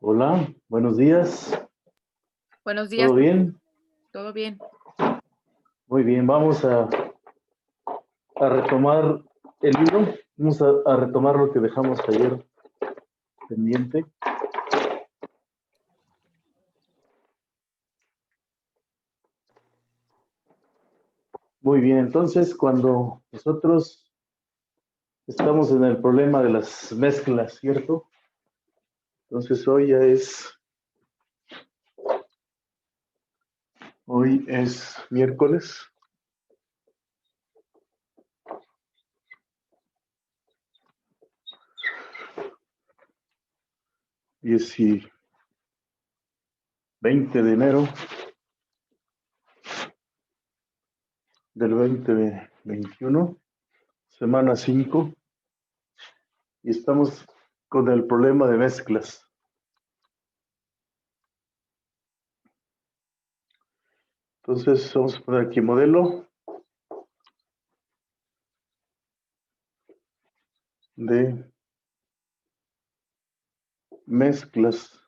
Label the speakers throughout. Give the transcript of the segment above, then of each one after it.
Speaker 1: Hola, buenos días.
Speaker 2: Buenos días,
Speaker 1: ¿Todo bien?
Speaker 2: ¿todo bien?
Speaker 1: Muy bien, vamos a retomar el libro. Vamos a retomar lo que dejamos ayer pendiente. Muy bien, entonces cuando nosotros estamos en el problema de las mezclas, ¿cierto? Entonces hoy es miércoles. Y 20 de enero del 2021, semana 5, y estamos con el problema de mezclas. Entonces vamos a poner aquí modelo de mezclas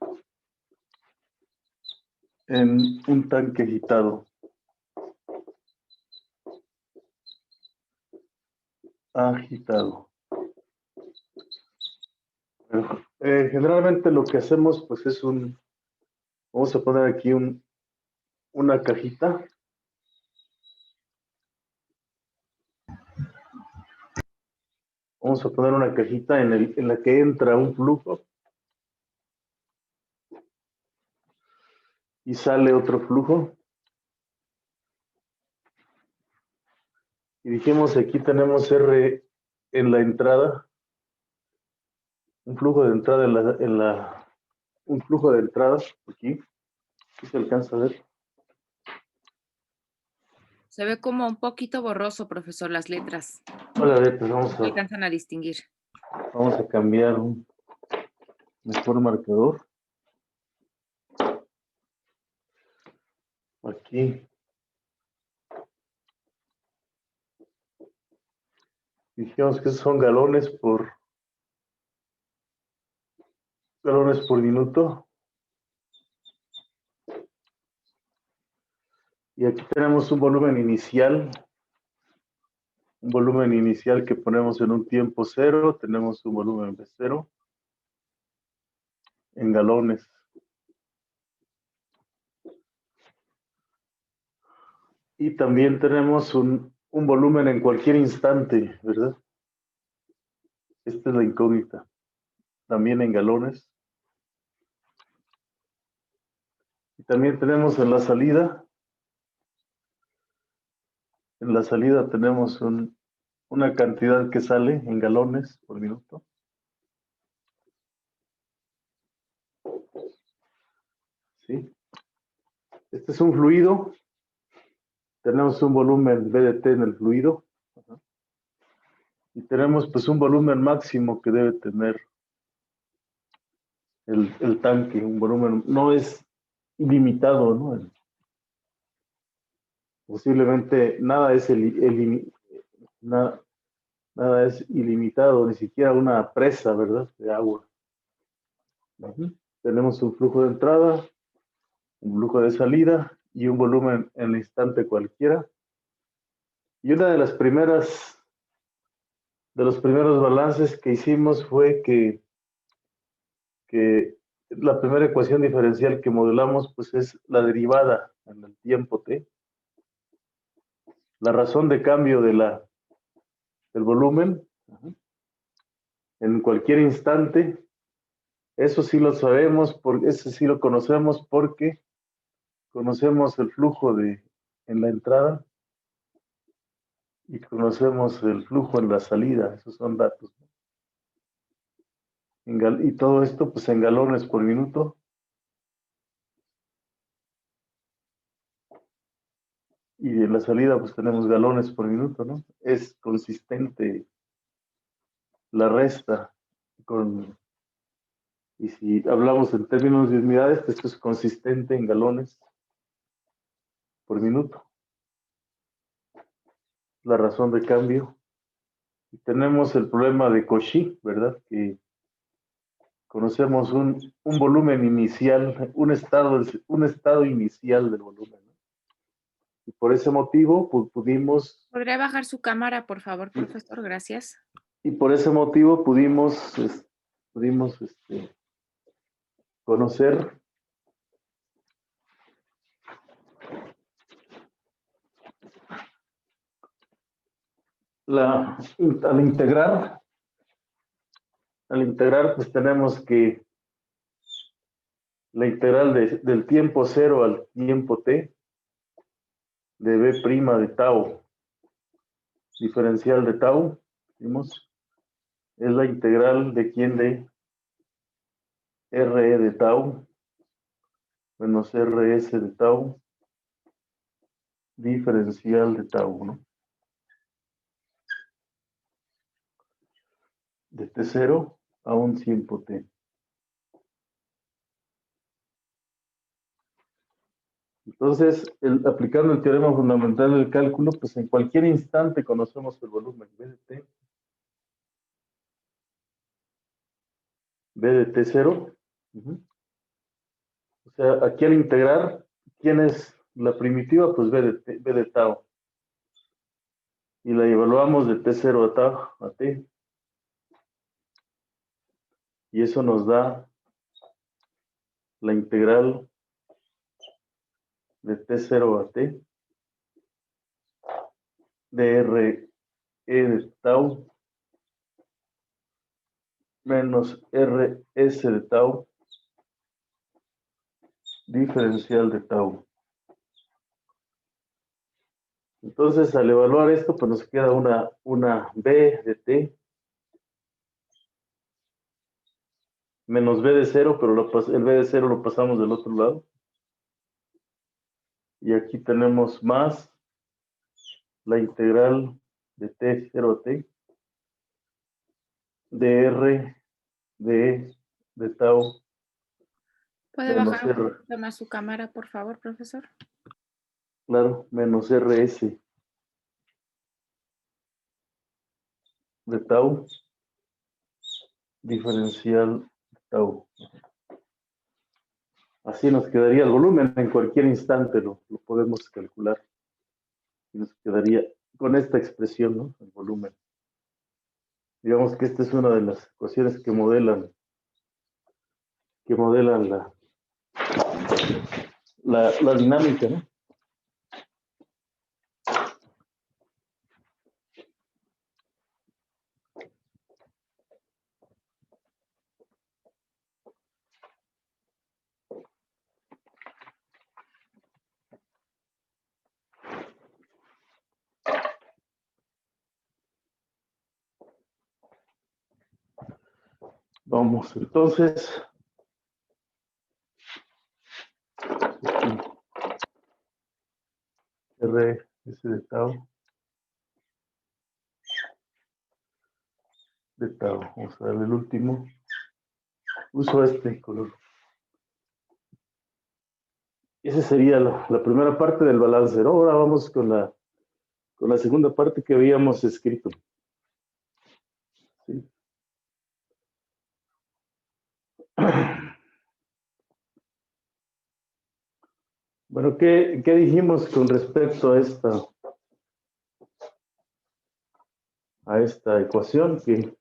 Speaker 1: en un tanque agitado. Agitado. Generalmente lo que hacemos pues es vamos a poner aquí una cajita. Vamos a poner una cajita en la que entra un flujo y sale otro flujo. Y dijimos, aquí tenemos R en la entrada, un flujo de entrada un flujo de entrada aquí se alcanza a ver.
Speaker 2: Se ve como un poquito borroso, profesor, las letras.
Speaker 1: Hola, pues
Speaker 2: Se alcanzan a distinguir.
Speaker 1: vamos a cambiar un mejor marcador. Aquí dijimos que son galones por minuto. Y aquí tenemos un volumen inicial que ponemos en un tiempo cero. Tenemos un volumen de cero en galones. Y también tenemos un volumen en cualquier instante, ¿verdad? Esta es la incógnita. También en galones. Y también tenemos en la salida tenemos una cantidad que sale en galones por minuto. ¿Sí? Este es un fluido. Tenemos un volumen BDT en el fluido. Y tenemos pues un volumen máximo que debe tener el tanque. Un volumen no es ilimitado, ¿no? Posiblemente nada es nada es ilimitado, ni siquiera una presa, ¿verdad? De agua. Tenemos un flujo de entrada, un flujo de salida y un volumen en el instante cualquiera. Y una de los primeros balances que hicimos fue que la primera ecuación diferencial que modelamos pues es la derivada en el tiempo t. La razón de cambio del volumen en cualquier instante. Eso sí lo sabemos, eso sí lo conocemos porque conocemos el flujo en la entrada y conocemos el flujo en la salida. Esos son datos. Y todo esto pues en galones por minuto. Y en la salida pues tenemos galones por minuto, ¿no? Es consistente la resta y si hablamos en términos de unidades, pues esto es consistente en galones por minuto. La razón de cambio. Y tenemos el problema de Cauchy, ¿verdad? Que conocemos un volumen inicial, un estado inicial del volumen, ¿no? Y por ese motivo, pues, pudimos
Speaker 2: ¿Podría bajar su cámara, por favor, profesor? Gracias.
Speaker 1: Conocer al integrar, pues tenemos que la integral del tiempo cero al tiempo t de b' de tau diferencial de tau, vimos, es la integral de quién, de re de tau menos rs de tau diferencial de tau, ¿no? De t0 a un tiempo t. Entonces, aplicando el teorema fundamental del cálculo, pues en cualquier instante conocemos el volumen b de t, b de t0. O sea, aquí al integrar, ¿quién es la primitiva? Pues b de tau. Y la evaluamos de t0 a tau, a t. Y eso nos da la integral de t0 a t de re de tau menos rs de tau diferencial de tau. Entonces, al evaluar esto, pues nos queda una b de t menos b de 0, pero el b de 0 lo pasamos del otro lado. Y aquí tenemos más la integral de t0 a t de r de tau
Speaker 2: ¿Puede
Speaker 1: menos
Speaker 2: bajar un
Speaker 1: r,
Speaker 2: poquito más su cámara, por favor, profesor?
Speaker 1: claro, menos rs de tau diferencial de tau. Así nos quedaría el volumen, en cualquier instante lo podemos calcular. Y nos quedaría con esta expresión, ¿no? El volumen. Digamos que esta es una de las ecuaciones que modelan la dinámica, ¿no? Vamos, entonces, rs de tau de tau. Vamos a darle el último. Uso este color. Esa sería la primera parte del balance, ¿no? Ahora vamos con la segunda parte que habíamos escrito. ¿Sí? Bueno, ¿qué dijimos con respecto a esta ecuación? Que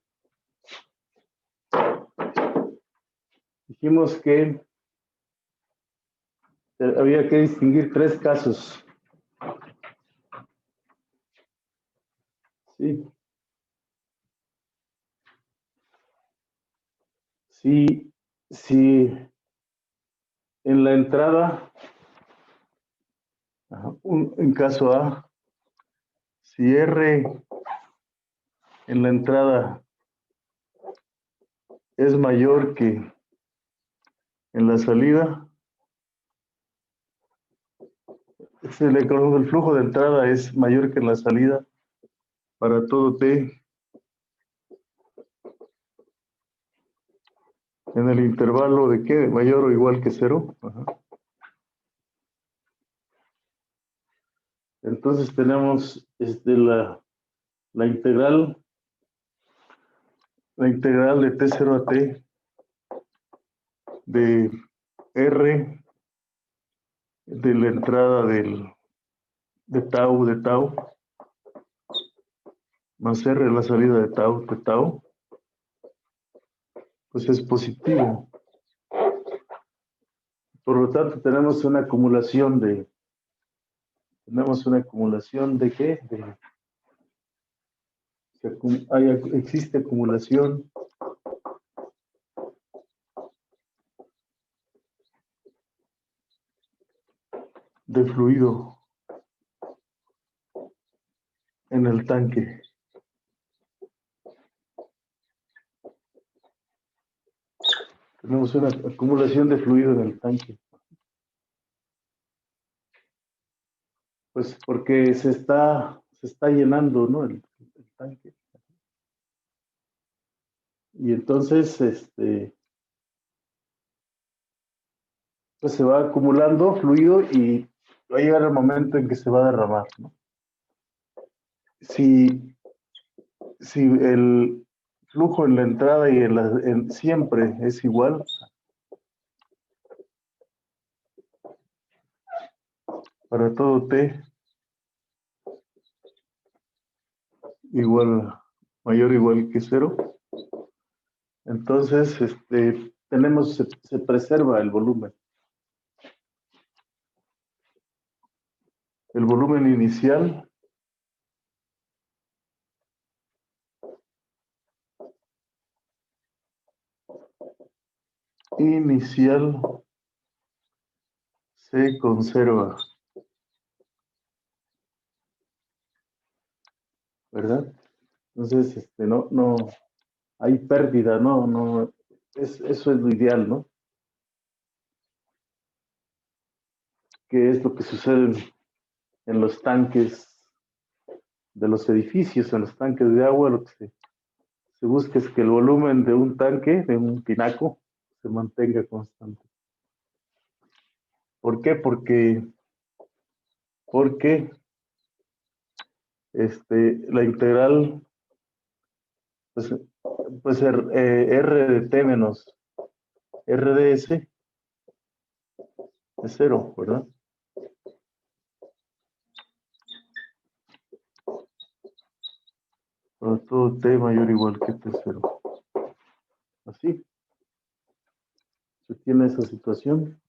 Speaker 1: dijimos que había que distinguir tres casos. ¿Sí? Si en la entrada, en caso A, si R en la entrada es mayor que en la salida, el flujo de entrada es mayor que en la salida para todo T en el intervalo de ¿qué? Mayor o igual que 0. Entonces tenemos la integral de T0 a T de R de la entrada de tau, más R la salida de tau, pues es positivo. Por lo tanto, tenemos una acumulación de ¿qué? Existe acumulación de fluido en el tanque. Tenemos una acumulación de fluido en el tanque. Pues porque se está llenando, ¿no? El tanque. Y entonces, pues se va acumulando fluido y va a llegar el momento en que se va a derramar, ¿no? Si el flujo en la entrada y siempre es igual, para todo T igual, mayor o igual que 0, entonces se preserva el volumen. El volumen inicial se conserva, ¿verdad? Entonces, no hay pérdida, eso es lo ideal, ¿no? Que es lo que sucede en los tanques de los edificios, en los tanques de agua, lo que se busca es que el volumen de un tanque, de un tinaco, se mantenga constante. ¿Por qué? Porque la integral pues, puede ser R de T menos R de S es 0, ¿verdad? Para todo T mayor o igual que T0. Así se tiene esa situación.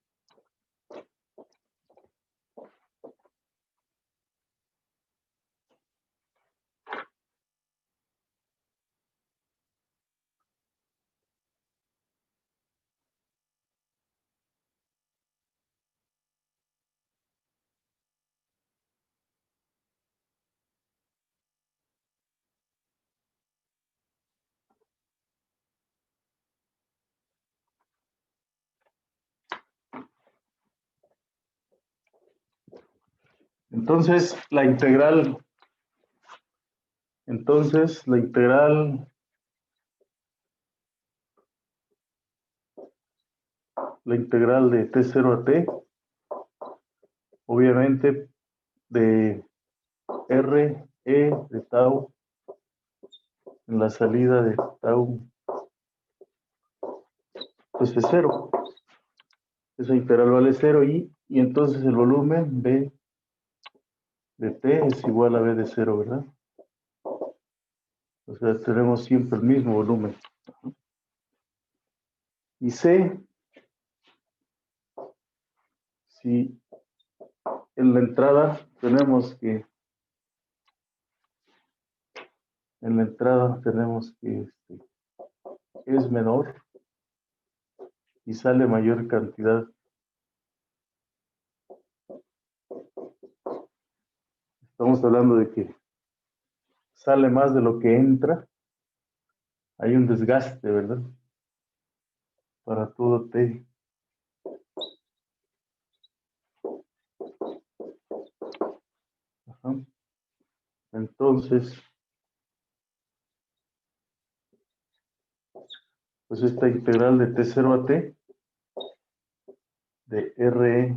Speaker 1: Entonces, la integral de T0 a T, obviamente de R, E de tau en la salida de tau, pues es 0. Esa integral vale 0 y entonces el volumen B de T es igual a B de 0, ¿verdad? O sea, tenemos siempre el mismo volumen. Y C, si en la entrada tenemos que es menor y sale mayor cantidad. Estamos hablando de que sale más de lo que entra. Hay un desgaste, ¿verdad? Para todo T. Ajá. Entonces, pues esta integral de T0 a T de RE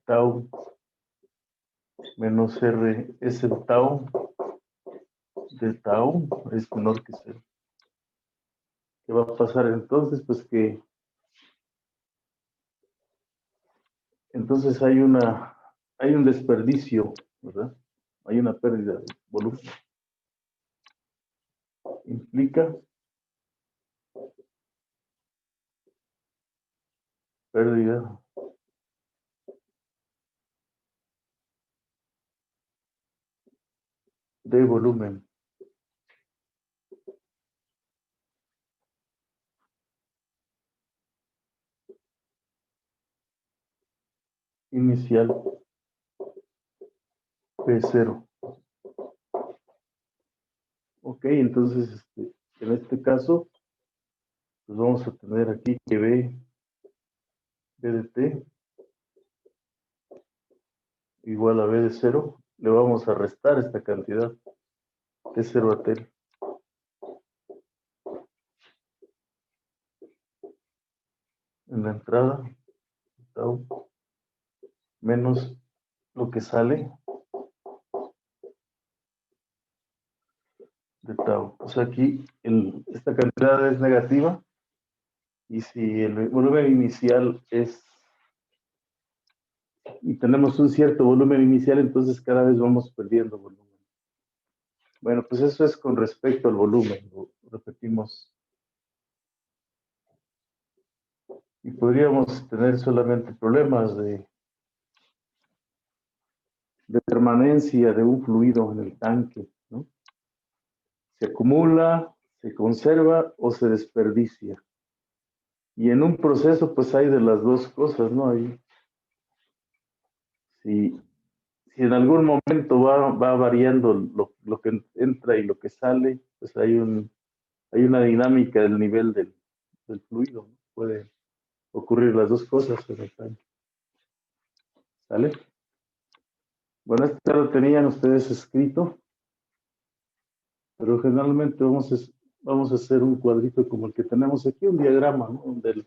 Speaker 1: tau menos R es el tau de tau es menor que 0. ¿Qué va a pasar entonces? Pues que entonces hay un desperdicio, ¿verdad? Hay una pérdida de volumen. Implica pérdida de volumen. Inicial P0. Ok, entonces en este caso, pues vamos a tener aquí que B de T igual a B de 0. Le vamos a restar esta cantidad T0 a T en la entrada, tau, menos lo que sale de tau. O sea, aquí esta cantidad es negativa y si el volumen inicial es, y tenemos un cierto volumen inicial, entonces cada vez vamos perdiendo volumen. Bueno, pues eso es con respecto al volumen, lo repetimos. Y podríamos tener solamente problemas de permanencia de un fluido en el tanque, ¿no? Se acumula, se conserva o se desperdicia. Y en un proceso, pues hay de las dos cosas, ¿no? Ahí, si en algún momento va variando lo que entra y lo que sale, pues hay una dinámica del nivel del fluido, ¿no? Puede ocurrir las dos cosas en el tanque. ¿Sale? Bueno, esto ya lo tenían ustedes escrito, pero generalmente vamos a hacer un cuadrito como el que tenemos aquí, un diagrama, ¿no? Donde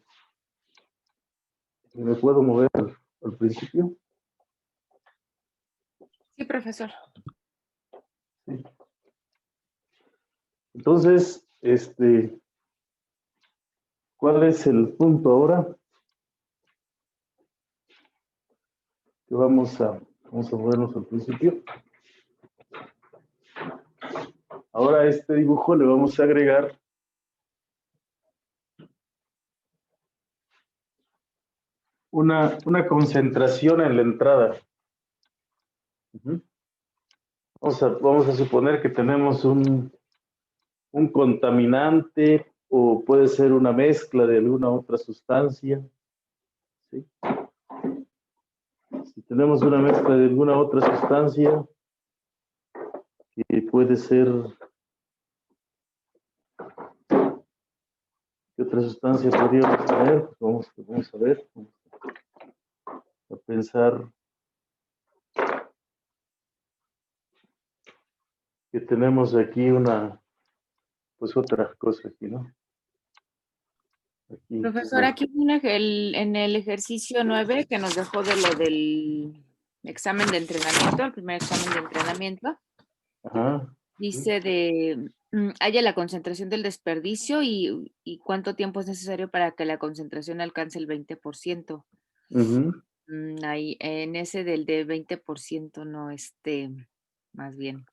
Speaker 1: me puedo mover al principio.
Speaker 2: Sí, profesor.
Speaker 1: Sí. Entonces, ¿cuál es el punto ahora? Que vamos a movernos al principio. Ahora a este dibujo le vamos a agregar una concentración en la entrada. Vamos a suponer que tenemos un contaminante o puede ser una mezcla de alguna otra sustancia. ¿Sí? Si tenemos una mezcla de alguna otra sustancia, que puede ser, ¿qué otra sustancia podríamos tener? Vamos a ver, vamos a pensar que tenemos aquí pues otra cosa aquí, ¿no? Aquí,
Speaker 2: Profesor, aquí en el ejercicio 9 que nos dejó de lo del examen de entrenamiento, el primer examen de entrenamiento,
Speaker 1: ajá,
Speaker 2: dice haya la concentración del desperdicio y cuánto tiempo es necesario para que la concentración alcance el 20%. Ahí, en ese del de 20% no, más bien,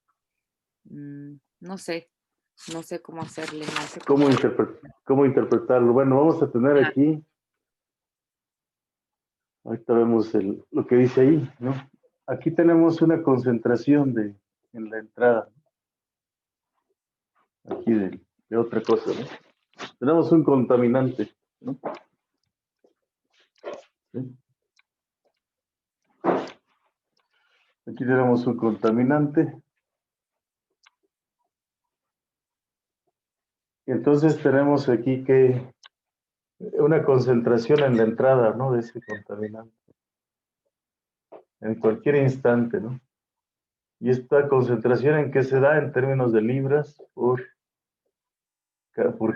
Speaker 2: no sé cómo hacerle, no sé cómo.
Speaker 1: ¿Cómo interpretarlo? Bueno, vamos a tener aquí, ahorita vemos lo que dice ahí, ¿no? Aquí tenemos una concentración en la entrada, aquí de otra cosa, ¿no? Tenemos un contaminante, ¿no? ¿Sí? Aquí tenemos un contaminante. Y entonces tenemos aquí que una concentración en la entrada, ¿no? De ese contaminante. En cualquier instante, ¿no? Y esta concentración en qué se da en términos de libras por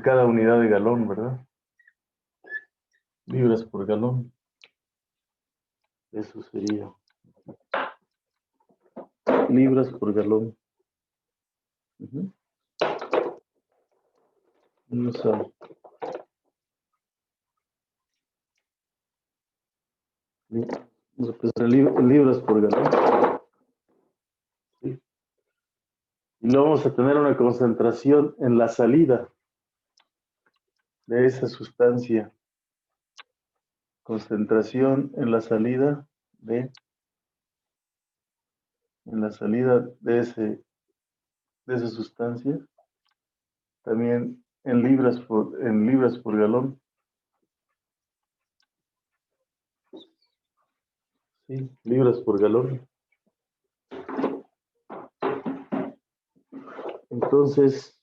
Speaker 1: cada unidad de galón, ¿verdad? Libras por galón. Eso sería libras por galón. Vamos a Vamos a empezar en libras por galón. ¿Sí? Y luego vamos a tener una concentración en la salida de esa sustancia. Concentración en la salida de esa sustancia. También en libras por galón. Sí, libras por galón. Entonces,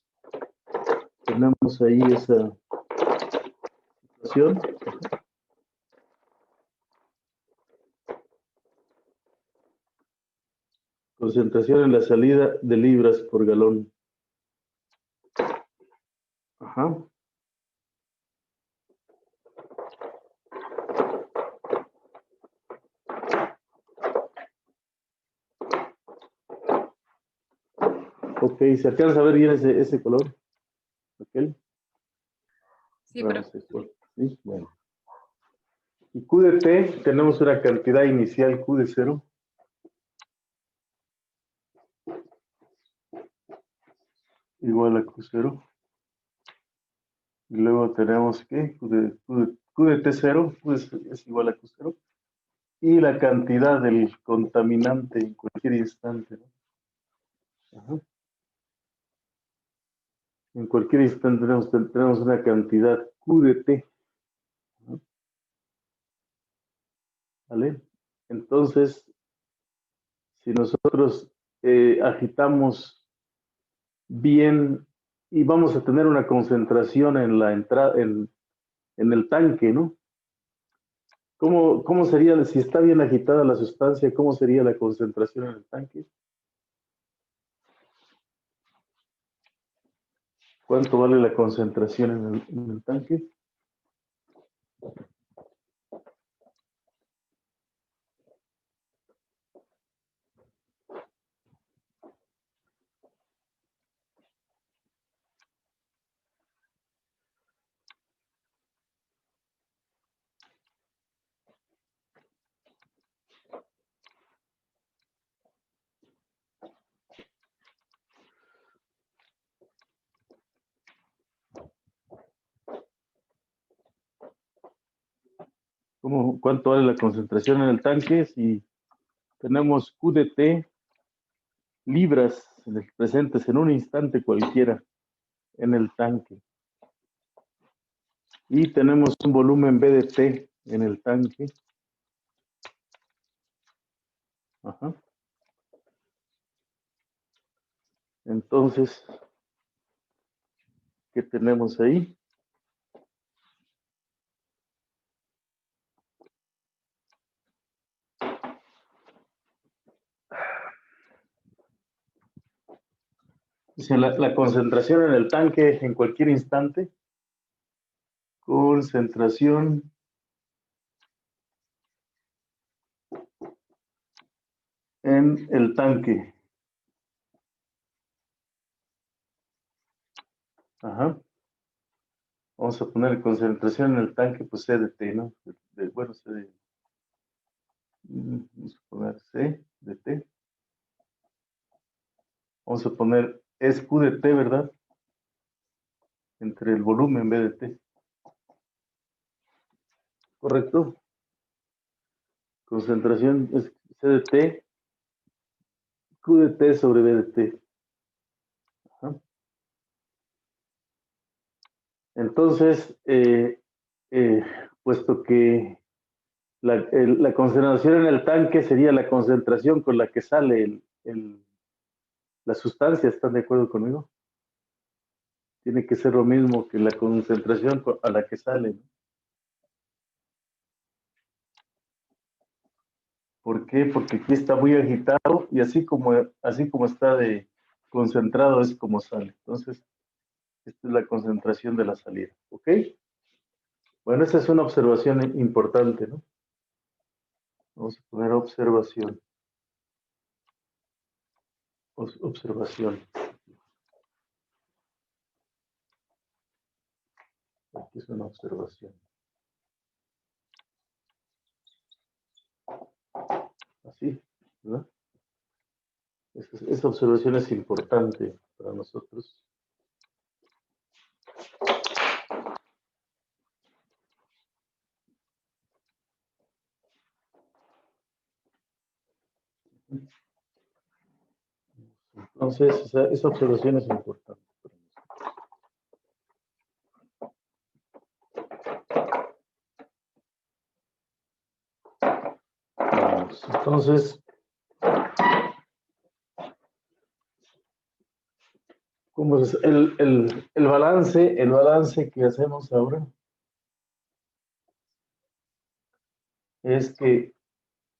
Speaker 1: tenemos ahí esa situación. Concentración en la salida de libras por galón. Ajá. Ok, ¿se alcanza a ver bien ese color? ¿Ok?
Speaker 2: Sí, pero
Speaker 1: Sí, bueno. Y Q de T, tenemos una cantidad inicial Q de 0. Igual a Q0. Y luego tenemos que Q de T0 pues, es igual a Q0. Y la cantidad del contaminante en cualquier instante, ¿no? Ajá. En cualquier instante tenemos una cantidad Q de T. ¿Vale? Entonces, si nosotros agitamos bien y vamos a tener una concentración en la entrada, en el tanque, ¿no? ¿Cómo sería, si está bien agitada la sustancia, cómo sería la concentración en el tanque? ¿Cuánto vale la concentración en el tanque? ¿Cuánto vale la concentración en el tanque? Si tenemos Q de T libras presentes en un instante cualquiera en el tanque. Y tenemos un volumen B de T en el tanque. Ajá. Entonces, ¿qué tenemos ahí? Dice la concentración en el tanque en cualquier instante. Concentración en el tanque. Ajá. Vamos a poner concentración en el tanque, pues C de T, ¿no? Bueno, C de... Vamos a poner C de T. Vamos a poner es Q de T, ¿verdad? Entre el volumen B de T. ¿Correcto? Concentración es C de T, Q de T sobre B de T. Ajá. Entonces, puesto que la concentración en el tanque sería la concentración con la que sale la sustancia, ¿están de acuerdo conmigo? Tiene que ser lo mismo que la concentración a la que sale, ¿no? ¿Por qué? Porque aquí está muy agitado y así como está de concentrado es como sale. Entonces, esta es la concentración de la salida. ¿Ok? Bueno, esa es una observación importante, ¿no? Vamos a poner observación. Observación. Aquí es una observación. así, ¿verdad? Esa observación es importante para nosotros. Entonces, esa observación es importante. Vamos, entonces, ¿cómo es el balance que hacemos ahora? Es que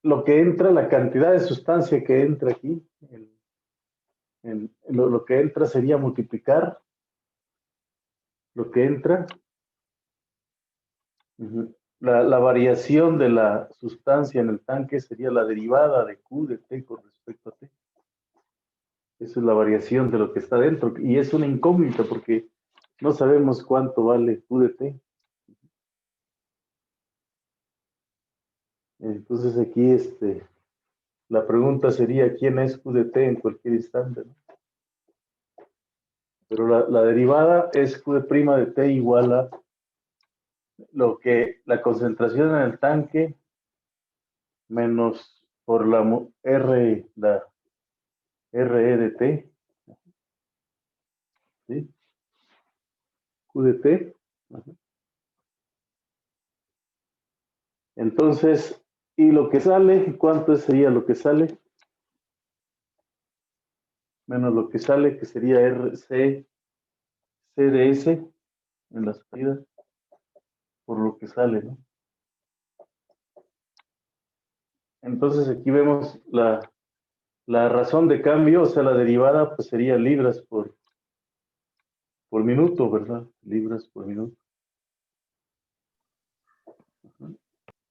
Speaker 1: lo que entra, la cantidad de sustancia que entra aquí, lo que entra sería multiplicar lo que entra, la variación de la sustancia en el tanque sería la derivada de Q de T con respecto a T. Esa es la variación de lo que está dentro y es una incógnita porque no sabemos cuánto vale Q de T. Entonces aquí la pregunta sería quién es Q de T en cualquier instante, ¿no? Pero la derivada es Q de prima de T igual a lo que la concentración en el tanque menos por la RE de T, ¿sí? Q de T. Entonces, ¿y lo que sale? ¿Cuánto sería lo que sale? Menos lo que sale, que sería RC CDS en la salida, por lo que sale, ¿no? Entonces aquí vemos la razón de cambio, o sea, la derivada, pues sería libras por minuto, ¿verdad? Libras por minuto.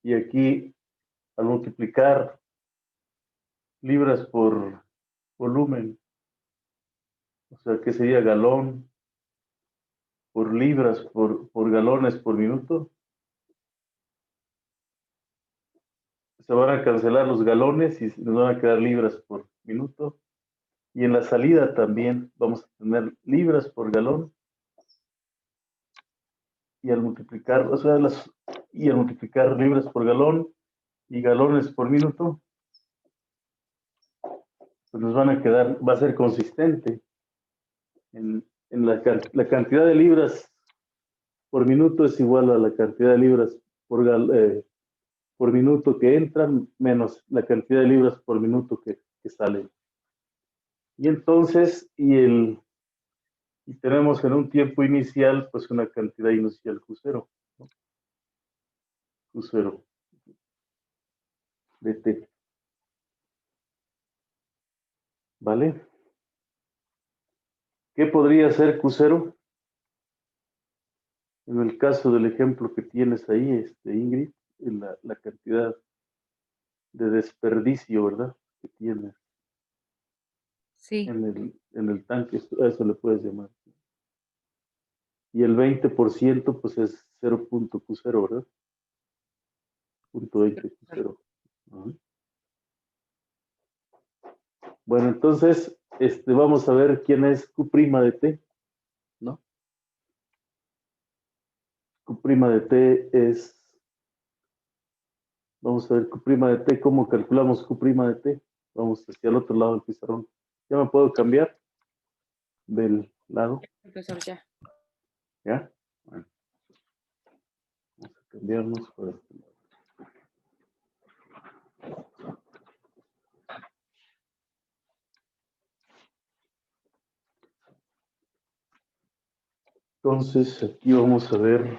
Speaker 1: Y aquí, al multiplicar libras por volumen, o sea, ¿qué sería galón por libras por galones por minuto? Se van a cancelar los galones y nos van a quedar libras por minuto. Y en la salida también vamos a tener libras por galón. Y al multiplicar, o sea, y al multiplicar libras por galón y galones por minuto, pues nos van a quedar, va a ser consistente en la cantidad de libras por minuto es igual a la cantidad de libras por minuto que entran menos la cantidad de libras por minuto que salen. Y entonces, y tenemos en un tiempo inicial, pues una cantidad inicial Q0, ¿no? Q0 de T. ¿Vale? ¿Qué podría ser Q0? En el caso del ejemplo que tienes ahí, Ingrid, en la cantidad de desperdicio, ¿verdad? Que tienes
Speaker 2: Sí.
Speaker 1: en el tanque, a eso le puedes llamar. Y el 20%, pues es 0.Q0, ¿verdad? 0.20Q0. Bueno, entonces, vamos a ver quién es Q' de T, ¿no? Q' de T es, vamos a ver Q' de T, ¿cómo calculamos Q' de T? Vamos hacia el otro lado del pizarrón. ¿Ya me puedo cambiar del lado?
Speaker 2: Profesor, ya.
Speaker 1: ¿Ya? Bueno, vamos a cambiarnos por este lado. Entonces, aquí vamos a ver.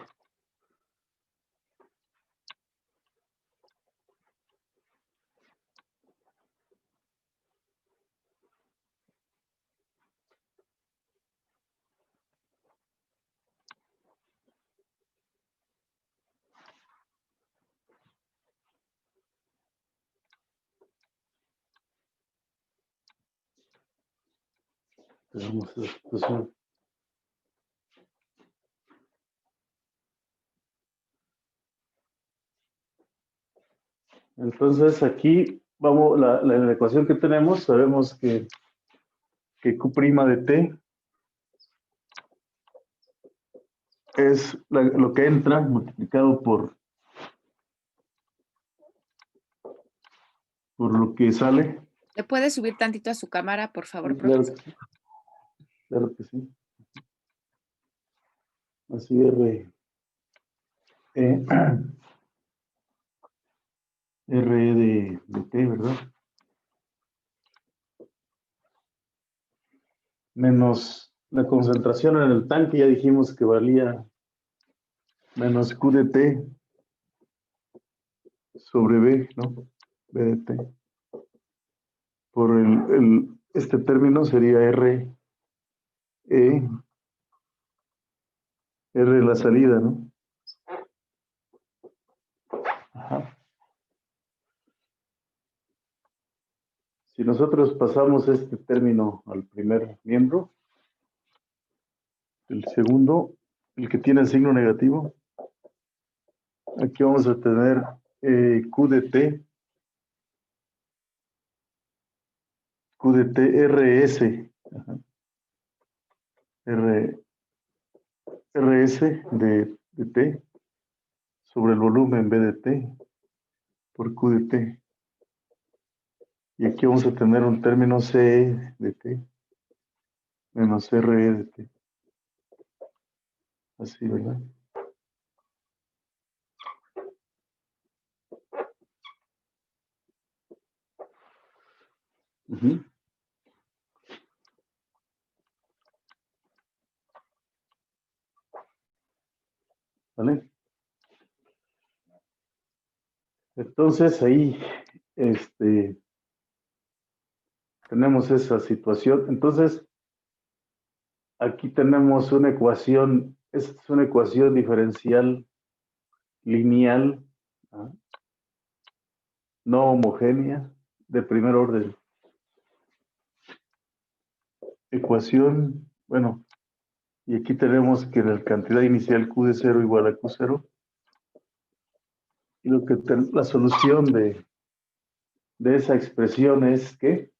Speaker 1: Vamos a la situación. Entonces, aquí vamos, la ecuación que tenemos, sabemos que Q' de T es lo que entra multiplicado por lo que sale.
Speaker 2: ¿Le puede subir tantito a su cámara, por favor,
Speaker 1: Claro
Speaker 2: profesor?
Speaker 1: que sí. Claro que sí. Así E, RE de T, ¿verdad? Menos la concentración en el tanque, ya dijimos que valía menos Q de T sobre B, ¿no? B de T. Por este término sería R, E, R la salida, ¿no? Ajá. Si nosotros pasamos este término al primer miembro, el segundo, el que tiene el signo negativo, aquí vamos a tener Q de T, RS, ajá. RS de T sobre el volumen B de T por Q de T. Y aquí vamos a tener un término CE de T menos RE de T. Así, ¿verdad? Uh-huh. ¿Vale? Entonces ahí tenemos esa situación. Entonces, aquí tenemos una ecuación, es una ecuación diferencial lineal, ¿ah? No homogénea, de primer orden. Ecuación, bueno, y aquí tenemos que la cantidad inicial Q de 0 igual a Q0. Y la solución de esa expresión es que,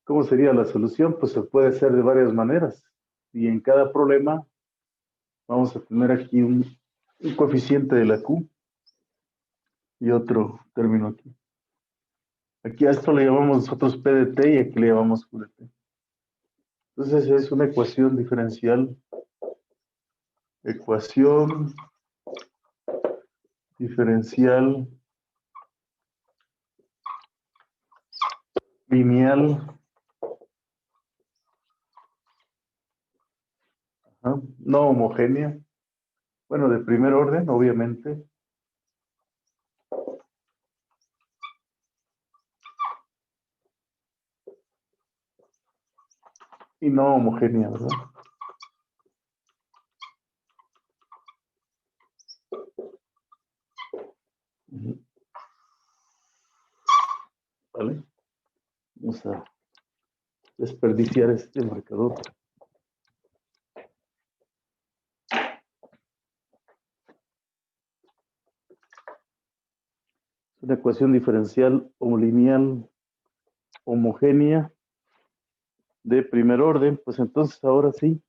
Speaker 1: ¿cómo sería la solución? Pues se puede hacer de varias maneras. Y en cada problema vamos a tener aquí un coeficiente de la Q y otro término aquí. Aquí a esto le llamamos nosotros P de T y aquí le llamamos Q de T. Entonces es una ecuación diferencial. Ecuación diferencial lineal, no homogénea. Bueno, de primer orden, obviamente. Y no homogénea, ¿verdad? ¿Vale? Vamos a desperdiciar este marcador. Es una ecuación diferencial o lineal homogénea de primer orden. Pues entonces ahora sí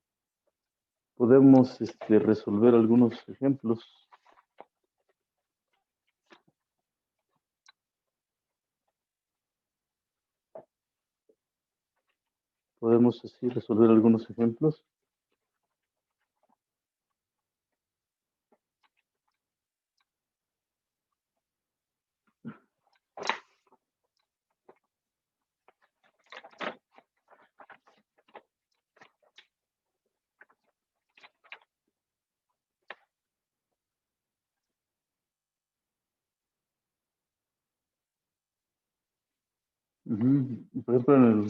Speaker 1: podemos resolver algunos ejemplos. Podemos así resolver algunos ejemplos. Por ejemplo,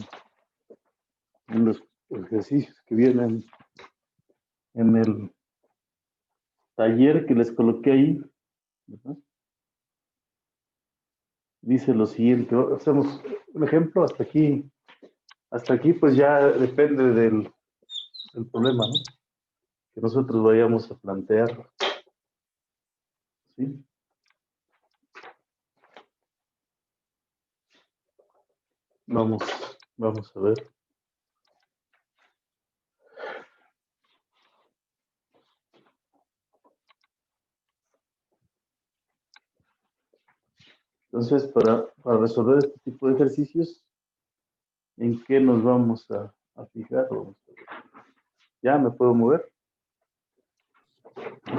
Speaker 1: en los ejercicios que vienen en el taller que les coloqué ahí, ¿verdad? Dice lo siguiente, hacemos un ejemplo hasta aquí pues ya depende del problema, ¿no? Que nosotros vayamos a plantear, ¿sí? Vamos a ver. Entonces, para resolver este tipo de ejercicios, ¿en qué nos vamos a fijar? Vamos a ver. ¿Ya me puedo mover? Listo.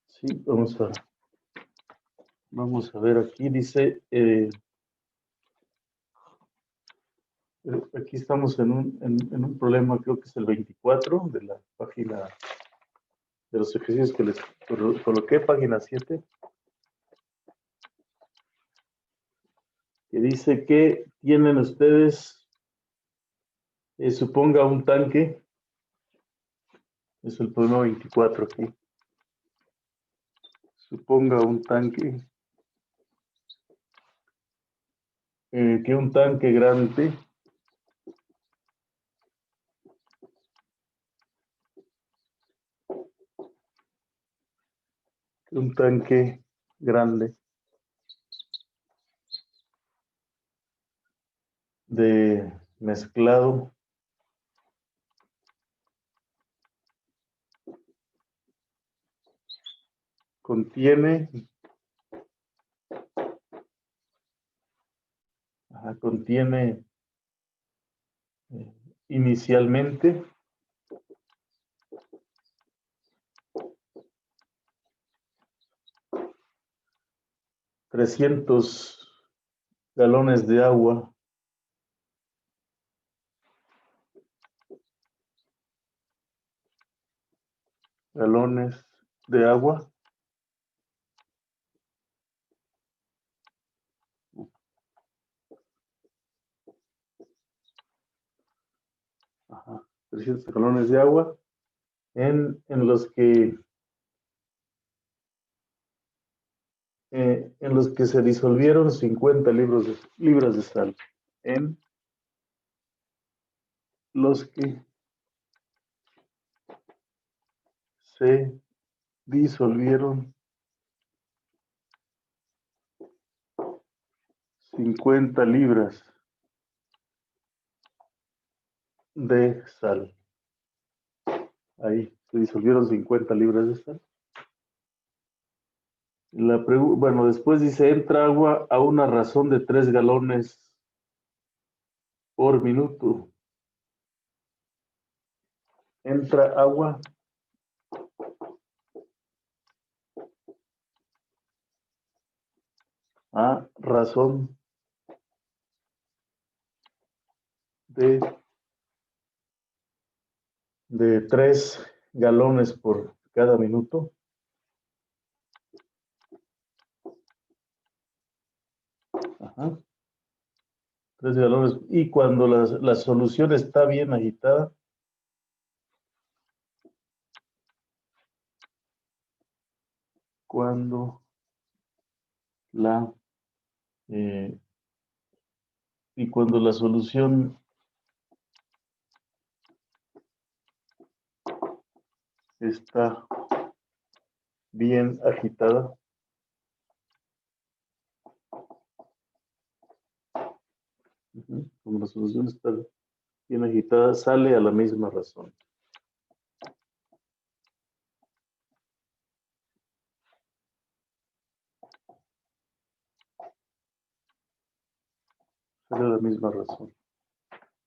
Speaker 1: Sí, vamos a ver aquí, dice, aquí estamos en un problema, creo que es el 24 de la página, de los ejercicios que les coloqué, página 7, que dice que tienen ustedes, suponga un tanque, es el problema 24 aquí, suponga un tanque, que un tanque grande de mezclado contiene inicialmente 300 galones de agua ajá, 300 galones de agua en los que se disolvieron 50 libras de sal, en los que se disolvieron 50 libras de sal. Ahí se disolvieron 50 libras de sal. Bueno, después dice, entra agua a una razón de 3 galones por minuto. Entra agua a razón de 3 galones por cada minuto. Ajá. 3 galones. Y cuando la solución está bien agitada, cuando la solución está bien agitada, como la solución está bien agitada, sale a la misma razón. Sale a la misma razón.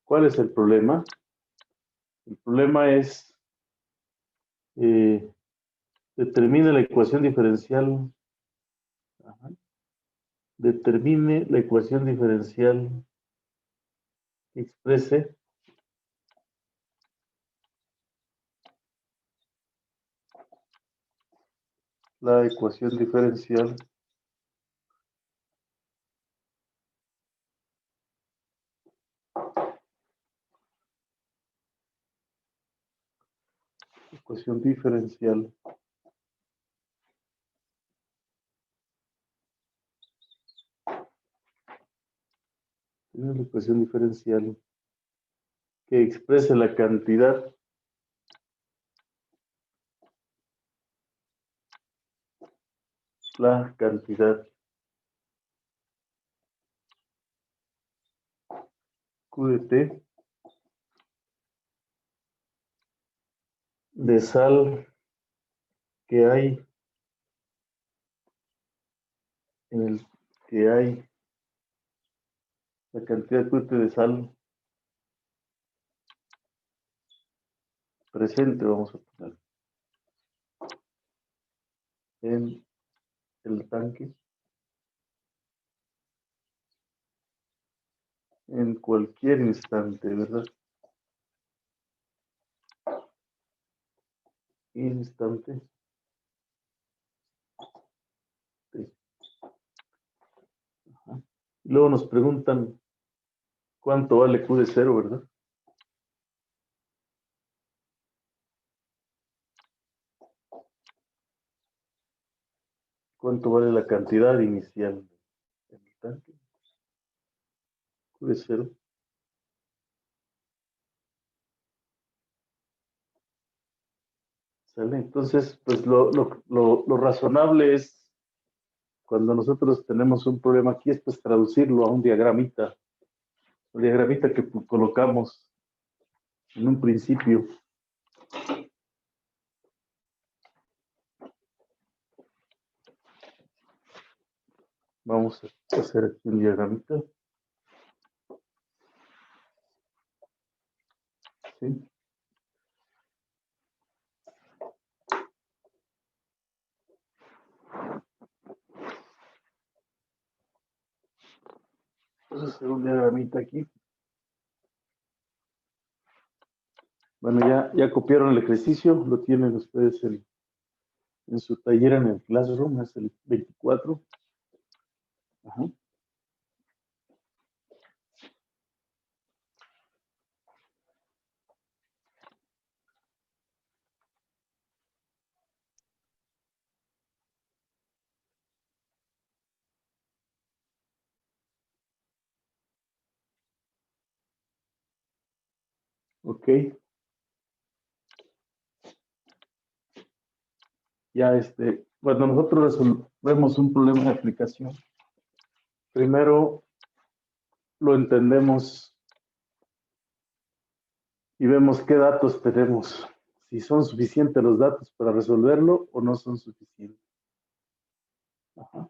Speaker 1: ¿Cuál es el problema? El problema es, determine la ecuación diferencial. Ajá. Determine la ecuación diferencial que exprese la ecuación diferencial Tenemos la ecuación diferencial que expresa la cantidad Q de T de sal que hay la cantidad QT de sal presente, vamos a poner, en el tanque en cualquier instante, ¿verdad? Instante. Sí. Ajá. Y luego nos preguntan cuánto vale Q de cero, ¿verdad? ¿Cuánto vale la cantidad inicial en el tanque? Q de cero. ¿Sale? Entonces, pues lo razonable es, cuando nosotros tenemos un problema aquí, es pues traducirlo a un diagramita. El diagramita que colocamos en un principio. Vamos a hacer aquí un diagramita. ¿Sí? Vamos a hacer un diagramita aquí. Bueno, ya copiaron el ejercicio, lo tienen ustedes en su taller en el Classroom, es el 24. Ajá. Ok. Ya cuando nosotros resolvemos un problema de aplicación, primero lo entendemos y vemos qué datos tenemos, si son suficientes los datos para resolverlo o no son suficientes. Ajá.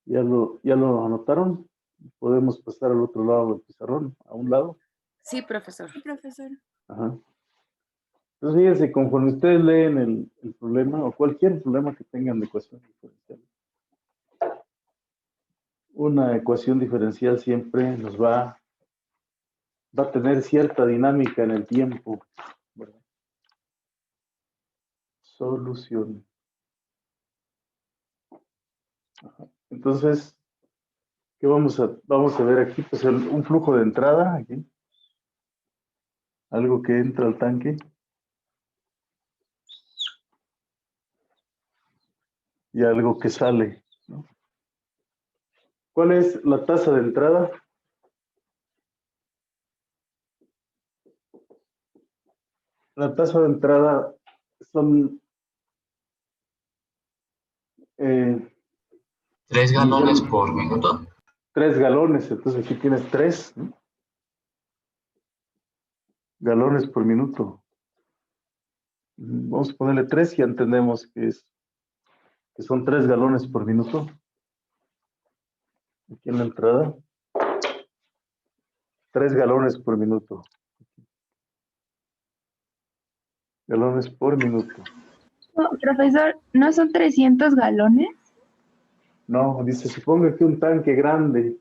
Speaker 1: ¿Ya lo anotaron? Podemos pasar al otro lado del pizarrón, a un lado.
Speaker 2: Sí, profesor.
Speaker 3: Sí, profesor.
Speaker 1: Ajá. Entonces, fíjense, conforme ustedes leen el problema o cualquier problema que tengan de ecuación diferencial, una ecuación diferencial siempre nos va a tener cierta dinámica en el tiempo, ¿verdad? Solución. Ajá. Entonces, ¿qué vamos a ver aquí? Pues un flujo de entrada aquí. Algo que entra al tanque. Y algo que sale, ¿no? ¿Cuál es la tasa de entrada? La tasa de entrada son
Speaker 4: 3 galones por minuto.
Speaker 1: 3 galones, entonces aquí tienes 3, ¿no? Galones por minuto. Vamos a ponerle 3 y ya entendemos que son 3 galones por minuto. Aquí en la entrada. 3 galones por minuto. Galones por minuto.
Speaker 3: No, profesor, ¿no son 300 galones?
Speaker 1: No, dice, suponga que un tanque grande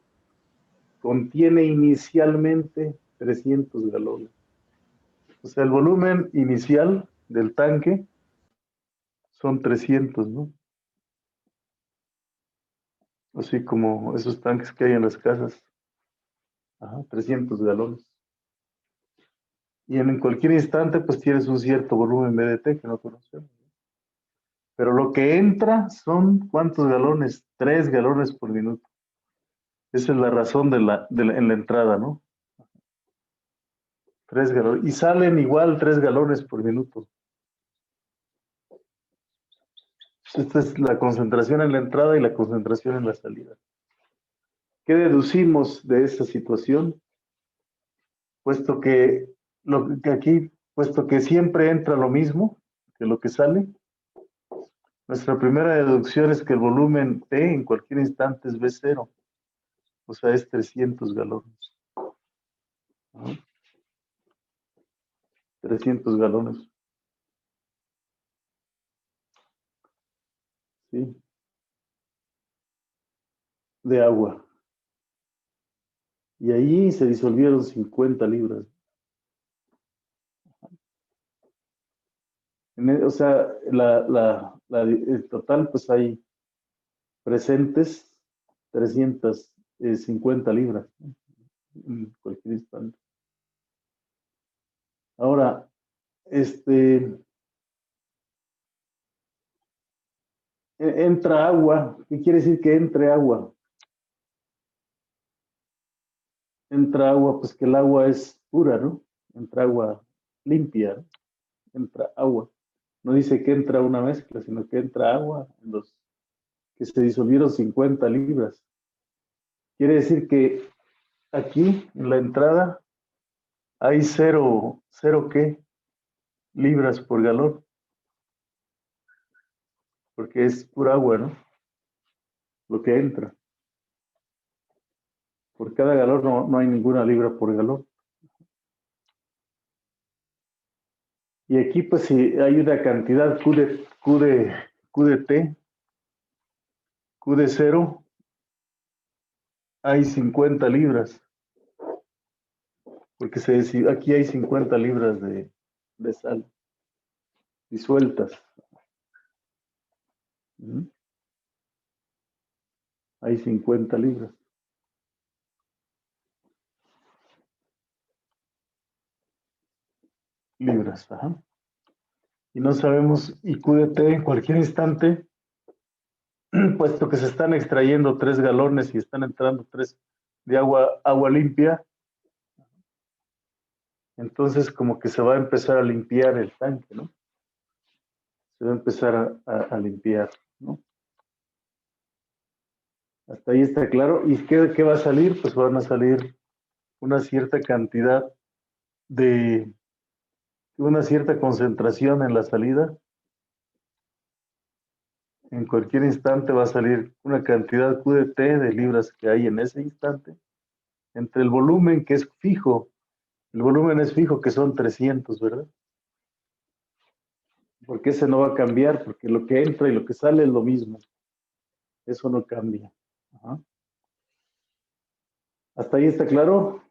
Speaker 1: contiene inicialmente 300 galones. O sea, el volumen inicial del tanque son 300, ¿no? Así como esos tanques que hay en las casas. Ajá, 300 galones. Y en cualquier instante, pues tienes un cierto volumen BDT que no conocemos. Pero lo que entra son, ¿cuántos galones? 3 galones por minuto. Esa es la razón en la entrada, ¿no? 3 galones. Y salen igual 3 galones por minuto. Esta es la concentración en la entrada y la concentración en la salida. ¿Qué deducimos de esta situación? Puesto que siempre entra lo mismo que lo que sale, nuestra primera deducción es que el volumen T en cualquier instante es V0, o sea, es 300 galones. 300 galones. ¿Sí? De agua. Y ahí se disolvieron 50 libras. O sea, el total, pues hay presentes 350 libras, ¿no? En cualquier instante. Ahora, entra agua. ¿Qué quiere decir que entre agua? Entra agua, pues que el agua es pura, ¿no? Entra agua limpia, ¿no? Entra agua. No dice que entra una mezcla, sino que entra agua en los que se disolvieron 50 libras. Quiere decir que aquí, en la entrada, hay cero ¿qué? Libras por galón. Porque es pura agua, ¿no? Lo que entra. Por cada galón no hay ninguna libra por galón. Y aquí, pues, si hay una cantidad Q de T, Q de 0, hay 50 libras. Porque aquí hay 50 libras de sal disueltas. Hay 50 libras. Ajá. Y no sabemos IQ de T en cualquier instante, puesto que se están extrayendo 3 galones y están entrando 3 de agua limpia. Entonces como que se va a empezar a limpiar el tanque, ¿no? Se va a empezar a limpiar, ¿no? Hasta ahí está claro. ¿Y qué va a salir? Pues van a salir una cierta cantidad una cierta concentración en la salida. En cualquier instante va a salir una cantidad Q de T de libras que hay en ese instante, entre el volumen que es fijo. El volumen es fijo, que son 300, ¿verdad? Porque ese no va a cambiar, porque lo que entra y lo que sale es lo mismo. Eso no cambia. Ajá. ¿Hasta ahí está claro?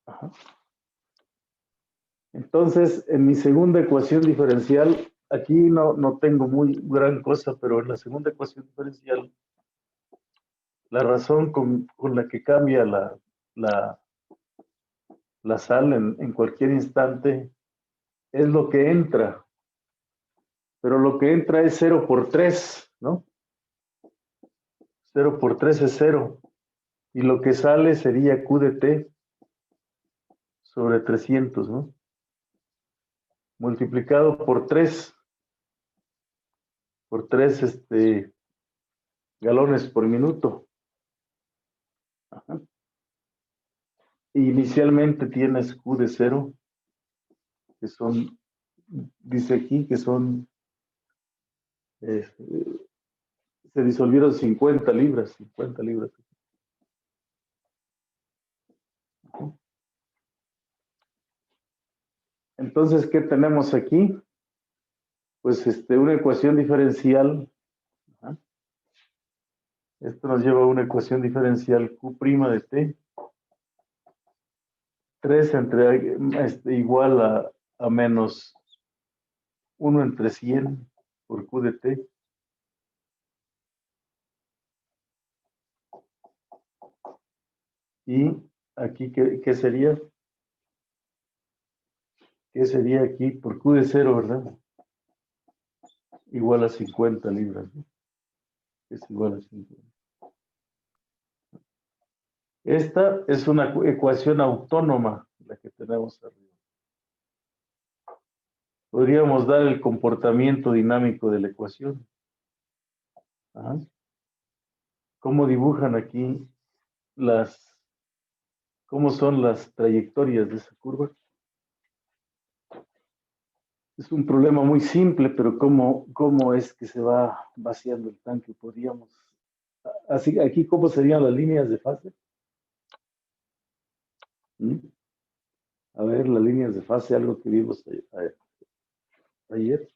Speaker 1: Ajá. Entonces, en mi segunda ecuación diferencial, aquí no tengo muy gran cosa, pero en la segunda ecuación diferencial, la razón con la que cambia la sal en cualquier instante es lo que entra, pero lo que entra es 0 por 3, ¿no? 0 por 3 es 0, y lo que sale sería Q de T sobre 300, ¿no? Multiplicado por 3 galones por minuto. Ajá. Inicialmente tienes Q de 0, que son, dice aquí que son, se disolvieron 50 libras. Entonces, ¿qué tenemos aquí? Pues una ecuación diferencial. Ajá. Esto nos lleva a una ecuación diferencial Q' de T. 3 igual a menos 1 entre 100 por Q de T. Y aquí, ¿qué sería? ¿Qué sería aquí? Por Q de 0, ¿verdad? Igual a 50 libras, ¿no? Es igual a 50. Esta es una ecuación autónoma, la que tenemos arriba. Podríamos dar el comportamiento dinámico de la ecuación. Ajá. ¿Cómo dibujan aquí cómo son las trayectorias de esa curva? Es un problema muy simple, pero ¿cómo es que se va vaciando el tanque? Podríamos, así, aquí, ¿cómo serían las líneas de fase? ¿Mm? A ver, las líneas de fase, algo que vimos ayer.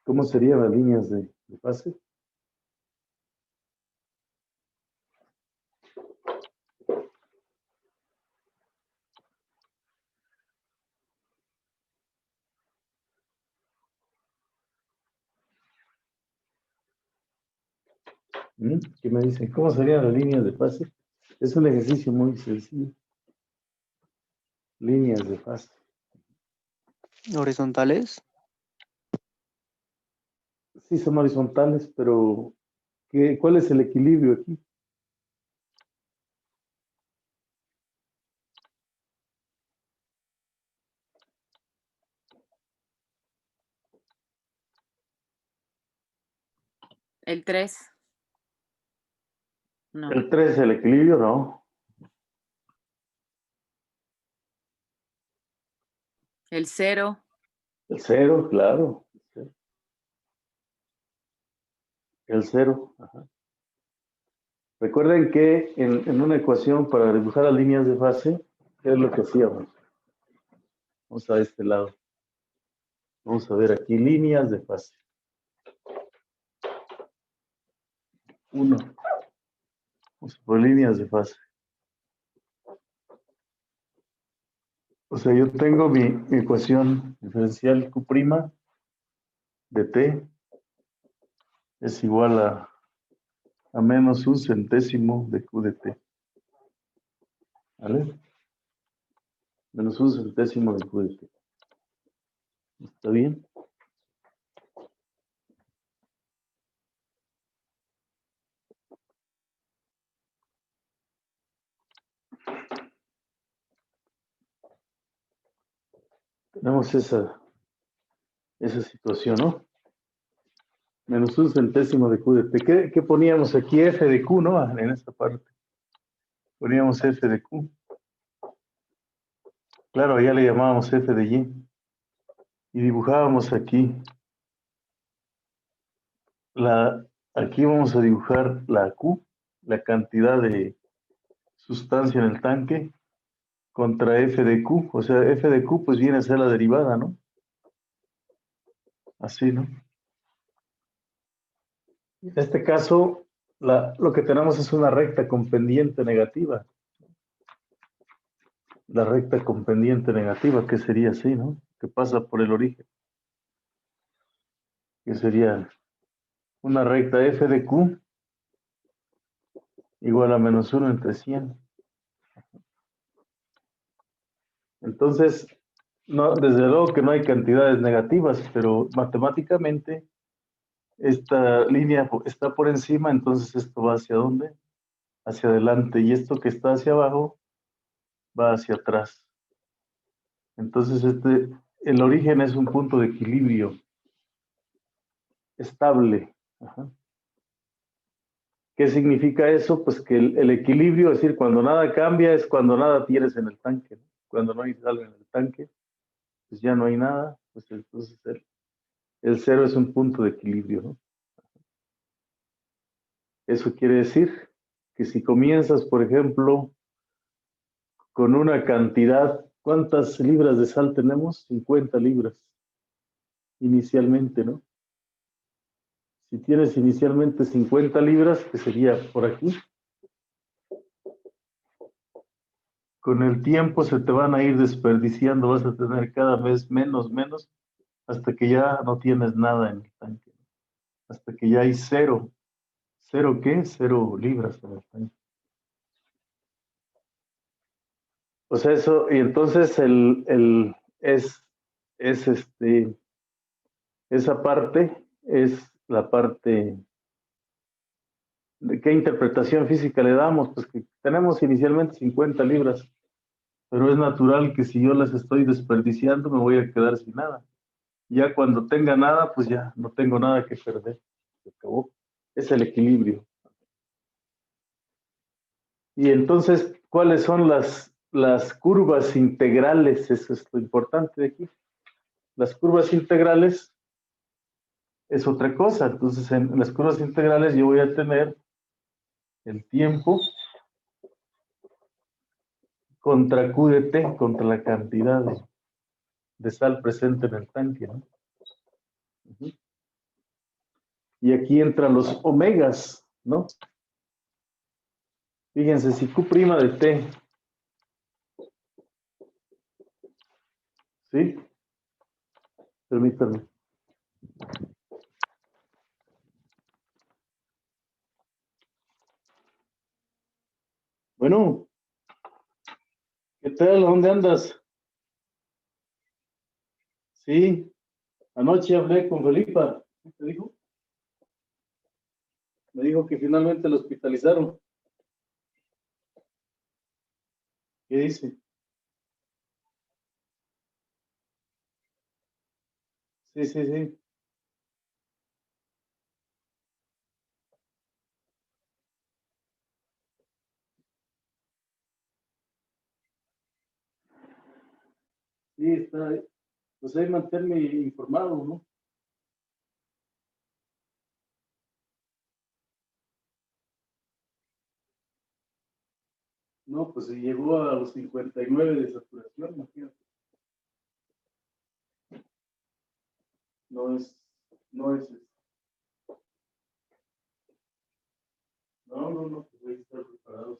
Speaker 1: ¿Cómo serían las líneas de fase? ¿Qué me dicen? ¿Cómo serían las líneas de fase? Es un ejercicio muy sencillo. Líneas de fase.
Speaker 5: ¿Horizontales?
Speaker 1: Sí, son horizontales, pero ¿cuál es el equilibrio aquí?
Speaker 2: El 3. No.
Speaker 1: El 3 es el equilibrio, ¿no?
Speaker 2: El 0.
Speaker 1: El 0, claro. El 0. Ajá. Recuerden que en una ecuación para dibujar las líneas de fase, ¿qué es lo que hacíamos? Vamos a este lado. Vamos a ver aquí líneas de fase. 1. Vamos por líneas de fase. O sea, yo tengo mi ecuación diferencial Q' de T es igual a menos un centésimo de Q de T. ¿Vale? Menos un centésimo de Q de T. ¿Está bien? Tenemos esa situación, ¿no? Menos un centésimo de Q de T. ¿Qué poníamos aquí? F de Q, ¿no? En esta parte. Poníamos F de Q. Claro, ya le llamábamos F de Y. Y dibujábamos aquí. Aquí vamos a dibujar la Q, la cantidad de sustancia en el tanque, contra F de Q. O sea, F de Q pues viene a ser la derivada, ¿no? Así, ¿no? En este caso, lo que tenemos es una recta con pendiente negativa. La recta con pendiente negativa, que sería así, ¿no? Que pasa por el origen. Que sería una recta F de Q igual a menos 1 entre 100. Entonces, no, desde luego que no hay cantidades negativas, pero matemáticamente esta línea está por encima, entonces esto va hacia dónde? Hacia adelante, y esto que está hacia abajo va hacia atrás. Entonces el origen es un punto de equilibrio estable. Ajá. ¿Qué significa eso? Pues que el equilibrio, es decir, cuando nada cambia, es cuando nada tienes en el tanque, ¿no? Cuando no hay algo en el tanque, pues ya no hay nada, pues entonces el cero es un punto de equilibrio, ¿no? Eso quiere decir que si comienzas, por ejemplo, con una cantidad, ¿cuántas libras de sal tenemos? 50 libras inicialmente, ¿no? Si tienes inicialmente 50 libras, que sería por aquí, con el tiempo se te van a ir desperdiciando, vas a tener cada vez menos, hasta que ya no tienes nada en el tanque, hasta que ya hay cero. ¿Cero qué? 0 libras en el tanque. Pues eso, y entonces esa parte es la parte de qué interpretación física le damos, pues que tenemos inicialmente 50 libras, pero es natural que si yo las estoy desperdiciando me voy a quedar sin nada. Ya cuando tenga nada, pues ya no tengo nada que perder. Se acabó. Es el equilibrio. Y entonces, ¿cuáles son las curvas integrales? Eso es lo importante de aquí. Las curvas integrales es otra cosa. Entonces, en las curvas integrales yo voy a tener el tiempo contra Q de T, contra la cantidad de sal presente en el tanque, ¿no? Y aquí entran los omegas, ¿no? Fíjense, si Q' de T, ¿sí? Permítanme. Bueno, ¿qué tal? ¿Dónde andas? Sí, anoche hablé con Felipa. ¿Qué te dijo? Me dijo que finalmente lo hospitalizaron. ¿Qué dice? Sí, sí, sí. Sí, está ahí. Pues ahí mantenerme informado, ¿no? No, pues se llegó a los 59 de saturación, imagínate. No es, no es, no, pues hay que estar preparados.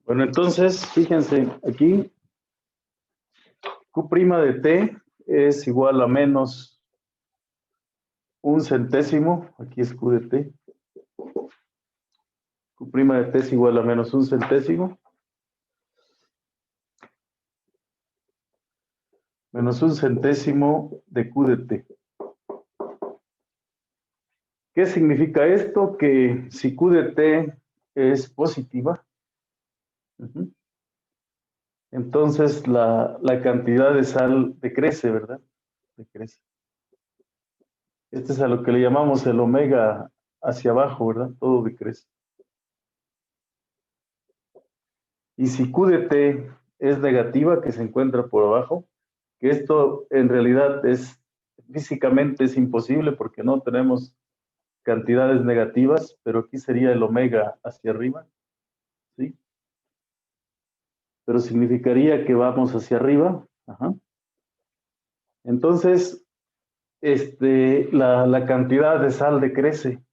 Speaker 1: Bueno, entonces, fíjense, aquí Q' de T es igual a menos un centésimo, aquí es Q de T. Q' de T es igual a menos un centésimo. Menos un centésimo de Q de T. ¿Qué significa esto? Que si Q de T es positiva, entonces la cantidad de sal decrece, ¿verdad? Decrece. Este es a lo que le llamamos el omega hacia abajo, ¿verdad? Todo decrece. Y si Q de T es negativa, que se encuentra por abajo, que esto en realidad físicamente es imposible porque no tenemos cantidades negativas, pero aquí sería el omega hacia arriba, ¿sí? Pero significaría que vamos hacia arriba. Ajá. Entonces, la cantidad de sal decrece.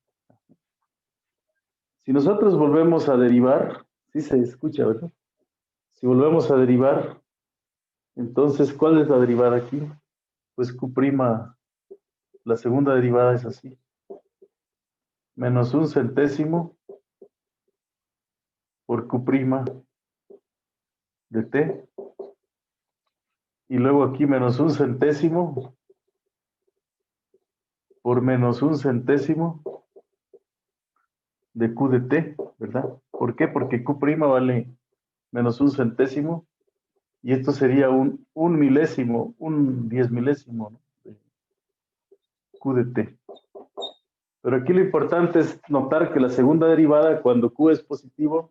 Speaker 1: Si nosotros volvemos a derivar, sí se escucha, ¿verdad? Si volvemos a derivar, entonces, ¿cuál es la derivada aquí? Pues Q', la segunda derivada es así. Menos un centésimo por Q' de T. Y luego aquí menos un centésimo por menos un centésimo de Q de T, ¿verdad? ¿Por qué? Porque Q' vale menos un centésimo y esto sería un milésimo, un 10 milésimo, ¿no? De Q de T. Pero aquí lo importante es notar que la segunda derivada, cuando Q es positivo,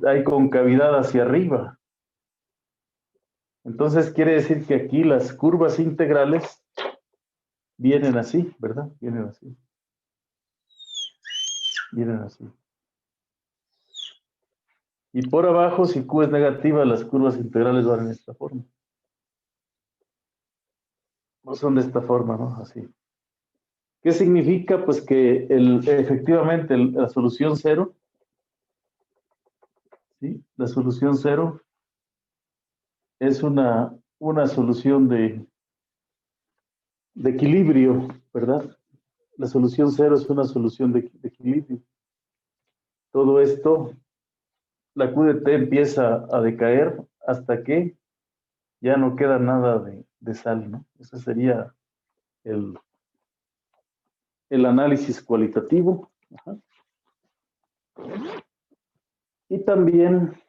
Speaker 1: hay concavidad hacia arriba. Entonces quiere decir que aquí las curvas integrales vienen así, ¿verdad? Vienen así. Vienen así. Y por abajo, si Q es negativa, las curvas integrales van en esta forma. No son de esta forma, ¿no? Así. ¿Qué significa? Pues que efectivamente la solución cero, ¿sí? La solución cero es una solución de equilibrio, ¿verdad? La solución cero es una solución de equilibrio. Todo esto, la Q de T empieza a decaer hasta que ya no queda nada de sal, ¿no? Ese sería el análisis cualitativo. Ajá. Y también,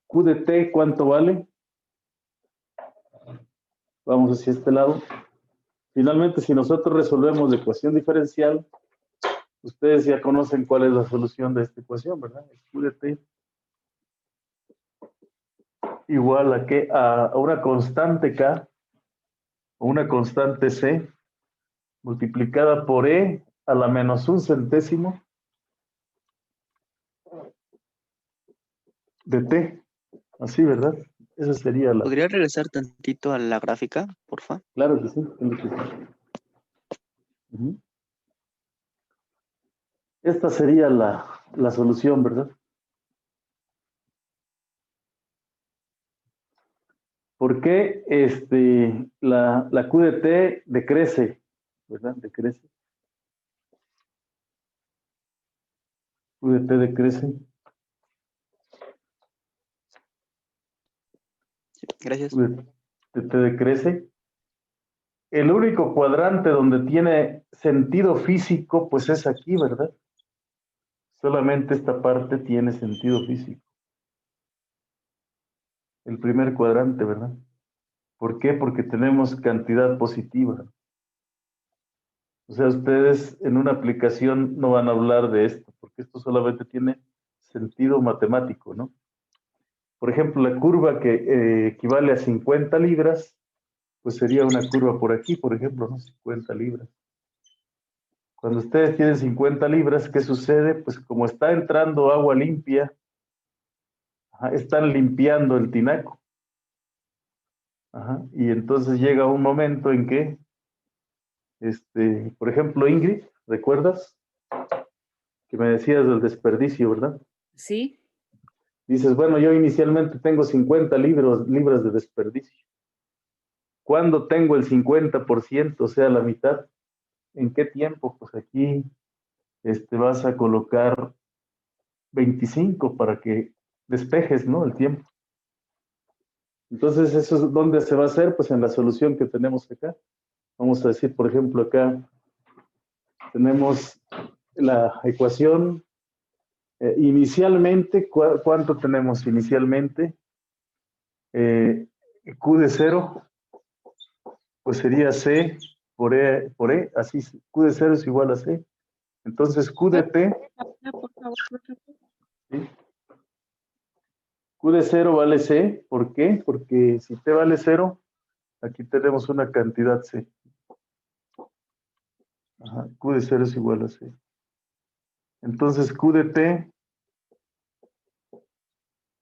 Speaker 1: Q de T, ¿cuánto vale? Vamos hacia este lado. Finalmente, si nosotros resolvemos la ecuación diferencial, ustedes ya conocen cuál es la solución de esta ecuación, ¿verdad? Q de T igual a ¿qué? A una constante K o una constante C multiplicada por E a la menos un centésimo de T. Así, ¿verdad? Esa sería la...
Speaker 5: ¿Podría regresar tantito a la gráfica, porfa?
Speaker 1: Claro que sí. Uh-huh. Esta sería la solución, ¿verdad? ¿Por qué la Q de T decrece? ¿Verdad? Decrece. Q de T decrece.
Speaker 5: Sí, gracias.
Speaker 1: Q de T decrece. El único cuadrante donde tiene sentido físico, pues es aquí, ¿verdad? Solamente esta parte tiene sentido físico. El primer cuadrante, ¿verdad? ¿Por qué? Porque tenemos cantidad positiva. O sea, ustedes en una aplicación no van a hablar de esto, porque esto solamente tiene sentido matemático, ¿no? Por ejemplo, la curva que equivale a 50 libras, pues sería una curva por aquí, por ejemplo, ¿no? 50 libras. Cuando ustedes tienen 50 libras, ¿qué sucede? Pues como está entrando agua limpia, están limpiando el tinaco. Y entonces llega un momento en que, por ejemplo, Ingrid, ¿recuerdas? Que me decías del desperdicio, ¿verdad?
Speaker 2: Sí.
Speaker 1: Dices, bueno, yo inicialmente tengo 50 libras de desperdicio. ¿Cuándo tengo el 50%, o sea, la mitad? ¿En qué tiempo? Pues aquí vas a colocar 25 para que despejes, ¿no? El tiempo. Entonces, ¿eso es dónde se va a hacer? Pues en la solución que tenemos acá. Vamos a decir, por ejemplo, acá tenemos la ecuación. Inicialmente, ¿cuánto tenemos inicialmente? Q de 0, pues sería C por E, así Q de 0 es igual a C. Entonces Q de T, ¿sí? Q de 0 vale C, ¿por qué? Porque si T vale 0, aquí tenemos una cantidad C. Q de 0 es igual a C. Entonces Q de T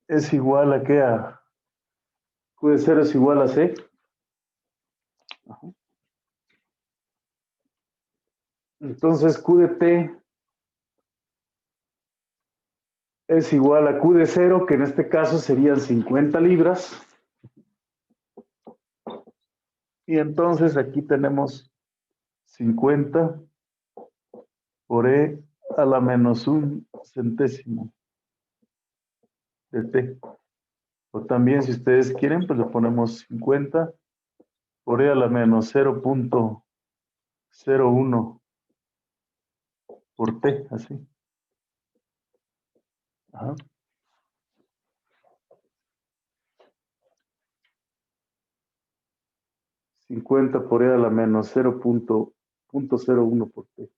Speaker 1: es igual a ¿qué? Q de 0 es igual a C. Entonces Q de T es igual a Q de 0, que en este caso serían 50 libras. Y entonces aquí tenemos 50 por E a la menos un centésimo de T. O también, si ustedes quieren, pues le ponemos 50 por E a la menos 0.01 por T, así. 50 por E a la menos 0.01 por T.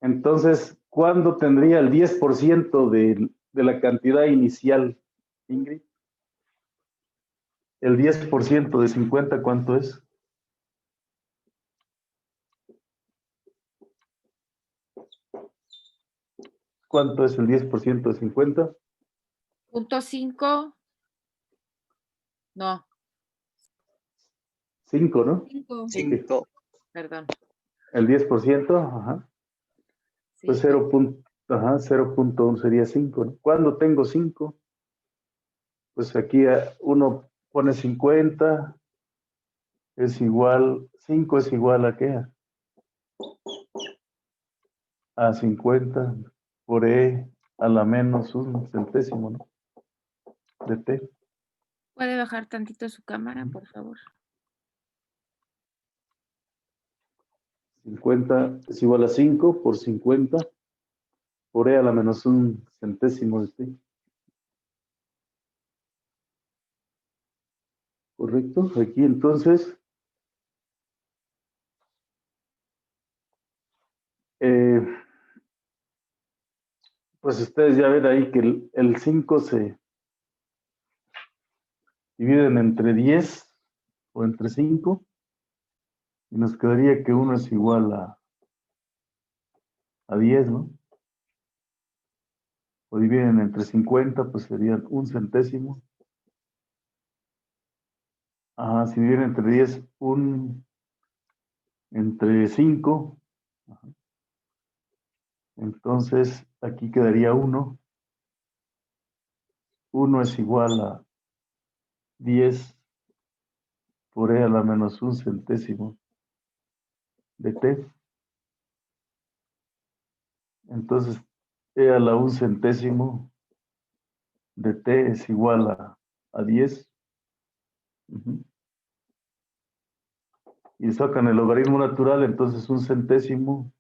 Speaker 1: Entonces, ¿cuándo tendría el 10% de la cantidad inicial, Ingrid? El 10% de 50, ¿cuánto es? ¿Cuánto es el 10% de 50?
Speaker 2: Punto 5. No,
Speaker 1: 5, ¿no?
Speaker 2: 5.
Speaker 5: 5.
Speaker 2: Perdón.
Speaker 1: El 10%, ajá.
Speaker 2: Sí.
Speaker 1: Pues 0.1 sería 5, ¿no? ¿Cuándo tengo 5? Pues aquí uno pone 50, es igual, 5 es igual a ¿qué? A 50 por E a la menos un centésimo, ¿no? De T.
Speaker 2: ¿Puede bajar tantito su cámara, por favor?
Speaker 1: 50 es igual a 5 por 50 por E a la menos un centésimo de T. ¿Correcto? Aquí entonces, pues ustedes ya ven ahí que el 5 se dividen entre 10 o entre 5 y nos quedaría que 1 es igual a 10, ¿no? O dividen entre 50, pues serían un centésimo. Ajá, si dividen entre 10, entre 5, ajá. Entonces aquí quedaría 1. 1 es igual a 10 por E a la menos un centésimo de T. Entonces, E a la un centésimo de T es igual a 10. Ujú. Y sacan el logaritmo natural, entonces un centésimo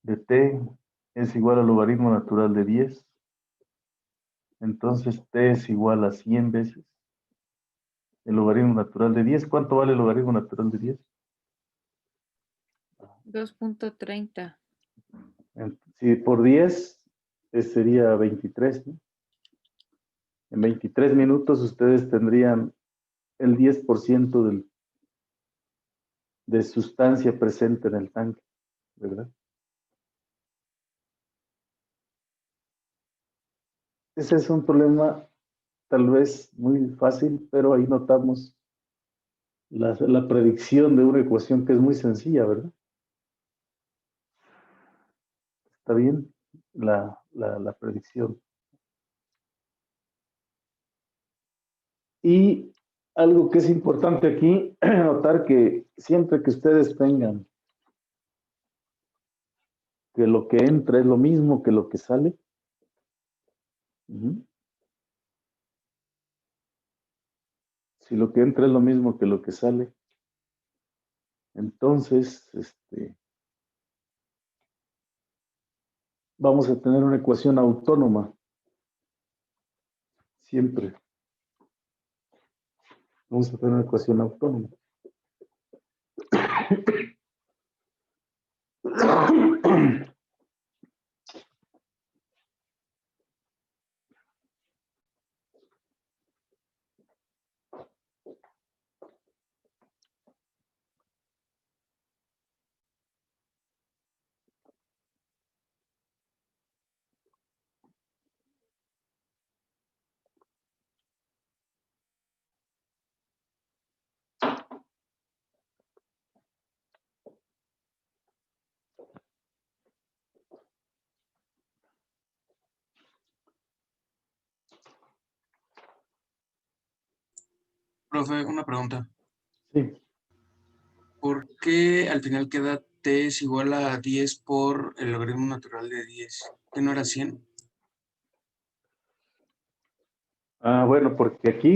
Speaker 1: de T es igual al logaritmo natural de 10. Entonces T es igual a 100 veces el logaritmo natural de 10. ¿Cuánto vale el logaritmo natural de 10?
Speaker 2: 2.30.
Speaker 1: Si por 10 sería 23, ¿no? En 23 minutos ustedes tendrían el 10% de sustancia presente en el tanque, ¿verdad? Ese es un problema tal vez muy fácil, pero ahí notamos la predicción de una ecuación que es muy sencilla, ¿verdad? ¿Está bien? La predicción. Y algo que es importante aquí, notar que siempre que ustedes tengan que lo que entra es lo mismo que lo que sale, si lo que entra es lo mismo que lo que sale, entonces vamos a tener una ecuación autónoma. Siempre. Vamos a tener una ecuación autónoma.
Speaker 6: Profe, una pregunta.
Speaker 1: Sí.
Speaker 6: ¿Por qué al final queda t es igual a 10 por el logaritmo natural de 10? ¿Que no era 100?
Speaker 1: Bueno, porque aquí,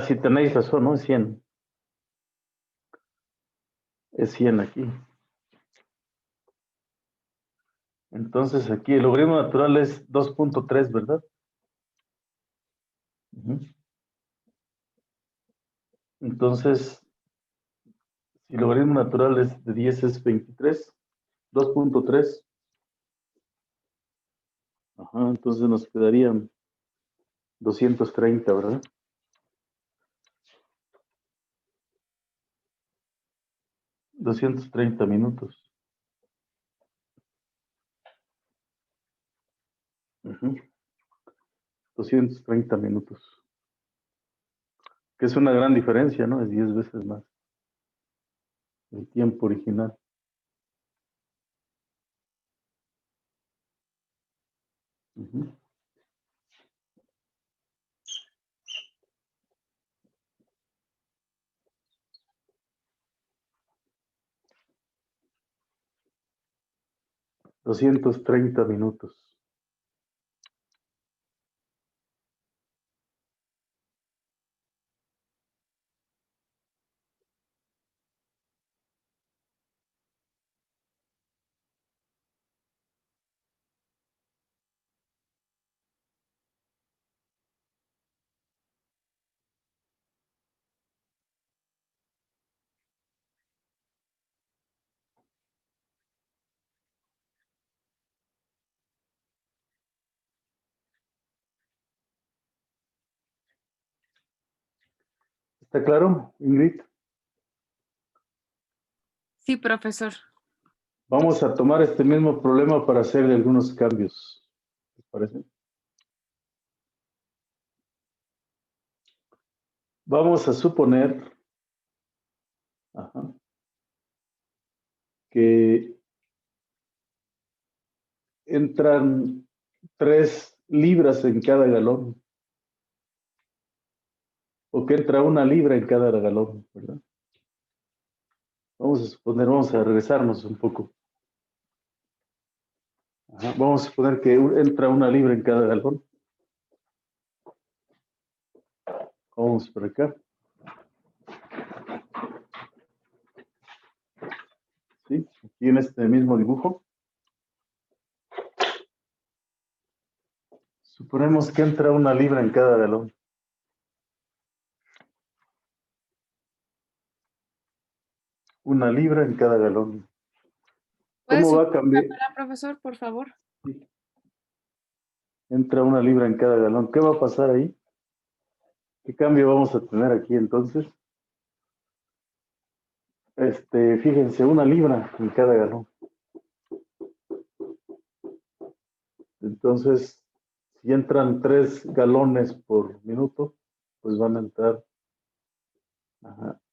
Speaker 1: si tenéis razón, ¿no? Es 100. Es 100 aquí. Entonces aquí el logaritmo natural es 2.3, ¿verdad? Entonces, si el logaritmo natural es de 10 es 23, 2.3. Ajá, entonces nos quedarían 230, ¿verdad? 230 minutos. Ujú. 230 minutos. Que es una gran diferencia, ¿no? Es 10 veces más el tiempo original. Ujú. $230 minutos. ¿Está claro, Ingrid?
Speaker 2: Sí, profesor.
Speaker 1: Vamos a tomar este mismo problema para hacerle algunos cambios. ¿Les parece? Vamos a suponer que entran 3 libras en cada galón, o que entra 1 libra en cada galón, ¿verdad? Vamos a suponer, vamos a regresarnos un poco. Vamos a suponer que entra 1 libra en cada galón. Vamos por acá. ¿Sí? Aquí en este mismo dibujo. Suponemos que entra 1 libra en cada galón. Una libra en cada galón. ¿Cómo va a cambiar?
Speaker 2: Profesor, por favor.
Speaker 1: Sí. Entra 1 libra en cada galón. ¿Qué va a pasar ahí? ¿Qué cambio vamos a tener aquí entonces? Fíjense, 1 libra en cada galón. Entonces, si entran 3 galones por minuto, pues van a entrar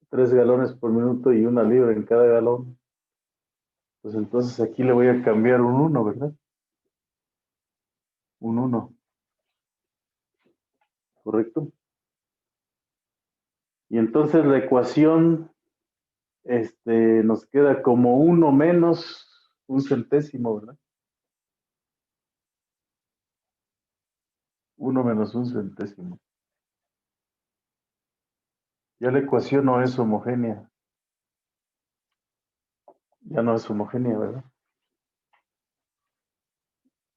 Speaker 1: 3 galones por minuto y 1 libra en cada galón. Pues entonces aquí le voy a cambiar un 1, ¿verdad? Un 1. ¿Correcto? Y entonces la ecuación nos queda como 1 menos 1 centésimo, ¿verdad? 1 menos 1 centésimo. Ya la ecuación no es homogénea. Ya no es homogénea, ¿verdad?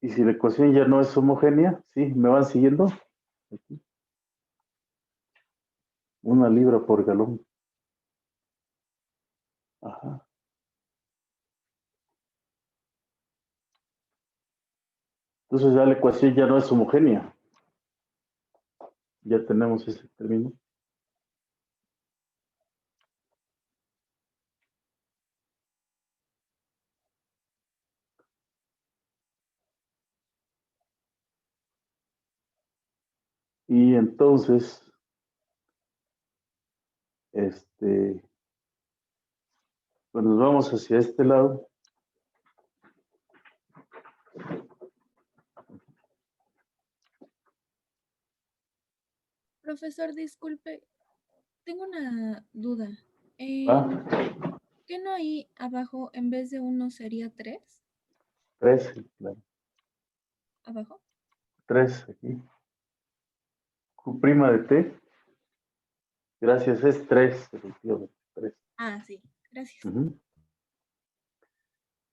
Speaker 1: Y si la ecuación ya no es homogénea, ¿sí? ¿Me van siguiendo? Aquí. 1 libra por galón. Ajá. Entonces ya la ecuación ya no es homogénea. Ya tenemos ese término. Y entonces, pues nos vamos hacia este lado.
Speaker 7: Profesor, disculpe, tengo una duda. ¿Qué no hay abajo en vez de 1 sería 3?
Speaker 1: 3, claro.
Speaker 7: ¿Abajo?
Speaker 1: 3 aquí. Q' de T. Gracias, es 3, efectivamente. 3.
Speaker 7: Ah, sí, gracias.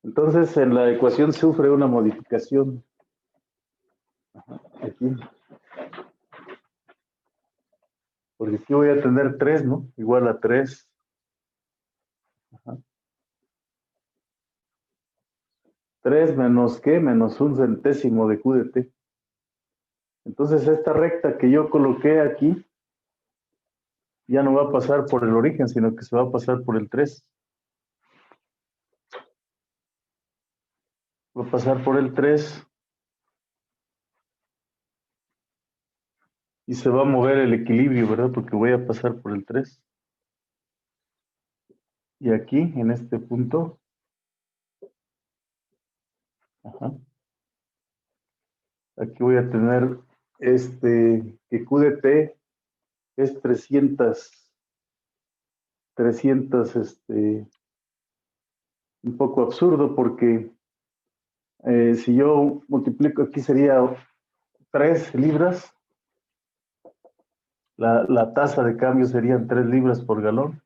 Speaker 1: Entonces, en la ecuación sufre una modificación. Aquí. Porque aquí voy a tener 3, ¿no? Igual a 3. 3 menos ¿qué? Menos 1 centésimo de Q de T. Entonces, esta recta que yo coloqué aquí ya no va a pasar por el origen, sino que se va a pasar por el 3. Va a pasar por el 3 y se va a mover el equilibrio, ¿verdad? Porque voy a pasar por el 3. Y aquí, en este punto, ajá, aquí voy a tener que Q de T es 300, un poco absurdo porque si yo multiplico aquí sería 3 libras, la tasa de cambio serían 3 libras por galón.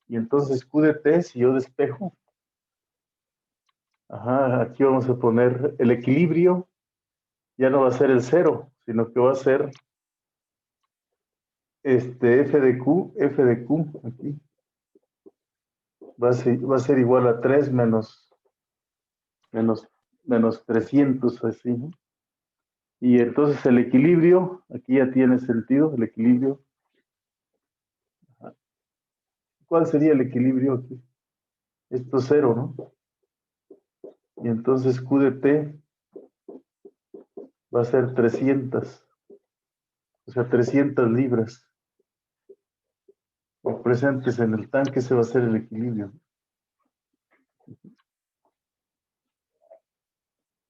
Speaker 1: Y entonces Q de T, si yo despejo, ajá, aquí vamos a poner el equilibrio, ya no va a ser el 0, sino que va a ser F de Q, aquí, va a ser igual a 3 menos 300, así, ¿no? Y entonces el equilibrio, aquí ya tiene sentido, el equilibrio. ¿Cuál sería el equilibrio aquí? Esto es 0, ¿no? Y entonces Q de T va a ser 300, o sea, 300 libras. Presentes en el tanque, ese va a ser el equilibrio.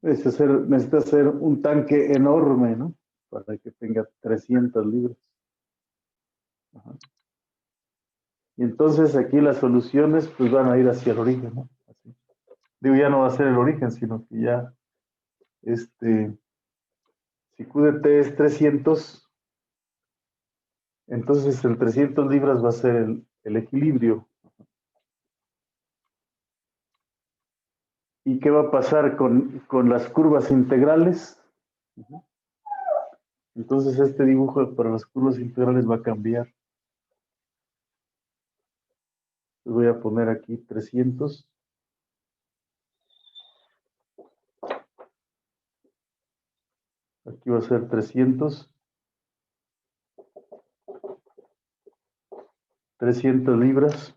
Speaker 1: Necesita hacer un tanque enorme, ¿no? Para que tenga 300 libras. Ajá. Y entonces aquí las soluciones pues van a ir hacia el origen, ¿no? Así. Digo, ya no va a ser el origen, sino que ya, si Q de T es 300, entonces el 300 libras va a ser el equilibrio. ¿Y qué va a pasar con las curvas integrales? Entonces este dibujo para las curvas integrales va a cambiar. Voy a poner aquí 300. Aquí va a ser 300. 300 libras.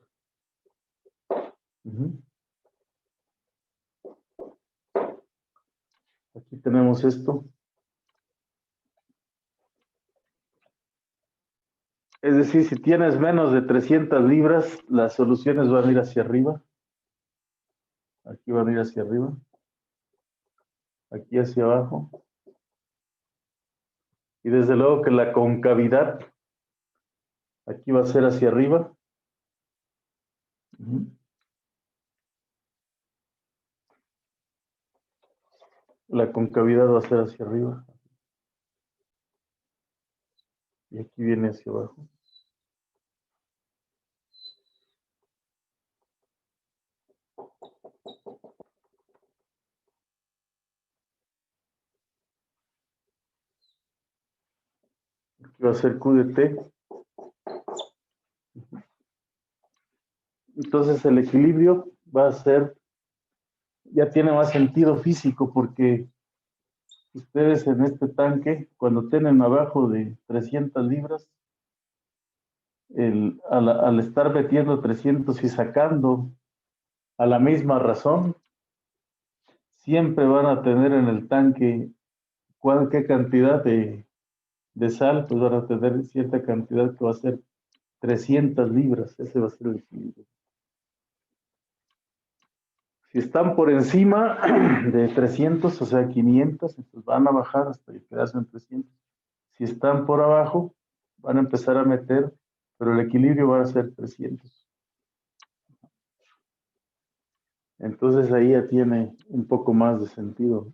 Speaker 1: Aquí tenemos esto. Es decir, si tienes menos de 300 libras, las soluciones van a ir hacia arriba. Aquí van a ir hacia arriba. Aquí hacia abajo. Y desde luego que la concavidad aquí va a ser hacia arriba. La concavidad va a ser hacia arriba. Y aquí viene hacia abajo. Aquí va a ser Q de T. Entonces el equilibrio va a ser, ya tiene más sentido físico porque ustedes en este tanque, cuando tienen abajo de 300 libras, al estar metiendo 300 y sacando a la misma razón, siempre van a tener en el tanque qué cantidad de sal, pues van a tener cierta cantidad que va a ser 300 libras, ese va a ser el equilibrio. Si están por encima de 300, o sea 500, entonces van a bajar hasta quedarse en 300. Si están por abajo, van a empezar a meter, pero el equilibrio va a ser 300. Entonces ahí ya tiene un poco más de sentido.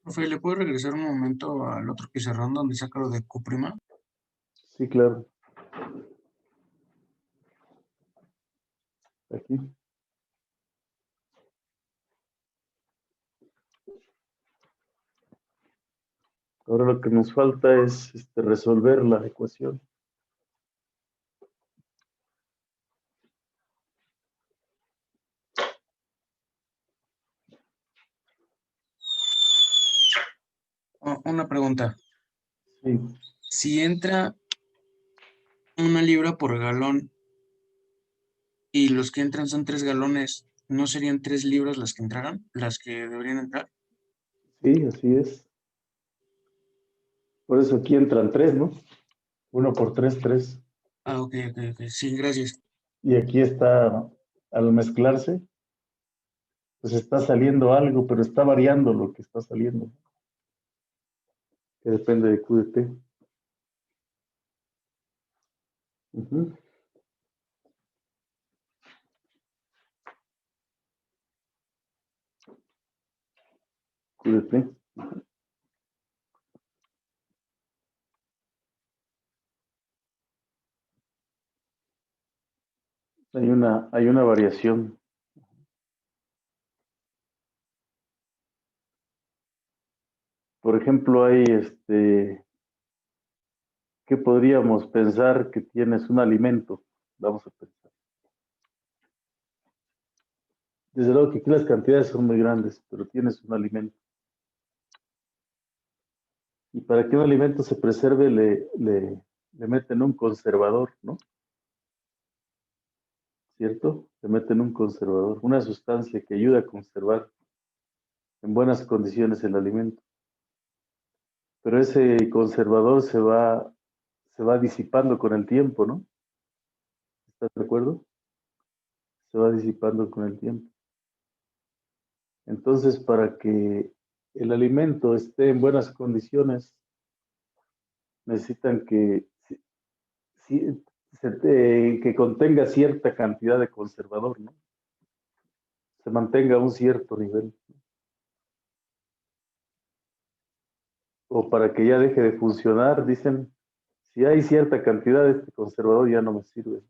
Speaker 6: Profe, ¿le puedo regresar un momento al otro pizarrón donde saca lo de Q'?
Speaker 1: Sí, claro. Aquí. Ahora lo que nos falta es resolver la ecuación.
Speaker 6: Una pregunta.
Speaker 1: Sí,
Speaker 6: Si entra 1 libra por galón y los que entran son 3 galones, ¿no serían 3 libras las que entraran? ¿Las que deberían entrar?
Speaker 1: sí, así es. Por eso aquí entran 3, ¿no? 1 por 3, 3.
Speaker 6: Ah, ok. Sí, gracias.
Speaker 1: Y aquí está, al mezclarse, pues está saliendo algo, pero está variando lo que está saliendo, que depende de Q de T. Ujú. Q de T. Hay una variación. Por ejemplo, hay ¿qué podríamos pensar que tienes un alimento? Vamos a pensar. Desde luego que aquí las cantidades son muy grandes, pero tienes un alimento. Y para que un alimento se preserve, le meten un conservador, ¿no? ¿Cierto? Le meten un conservador, una sustancia que ayuda a conservar en buenas condiciones el alimento. Pero ese conservador se va disipando con el tiempo, ¿no? ¿Estás de acuerdo? Se va disipando con el tiempo. Entonces, para que el alimento esté en buenas condiciones, necesitan que contenga cierta cantidad de conservador, ¿no? Se mantenga a un cierto nivel. O para que ya deje de funcionar, dicen, si hay cierta cantidad de este conservador ya no me sirve.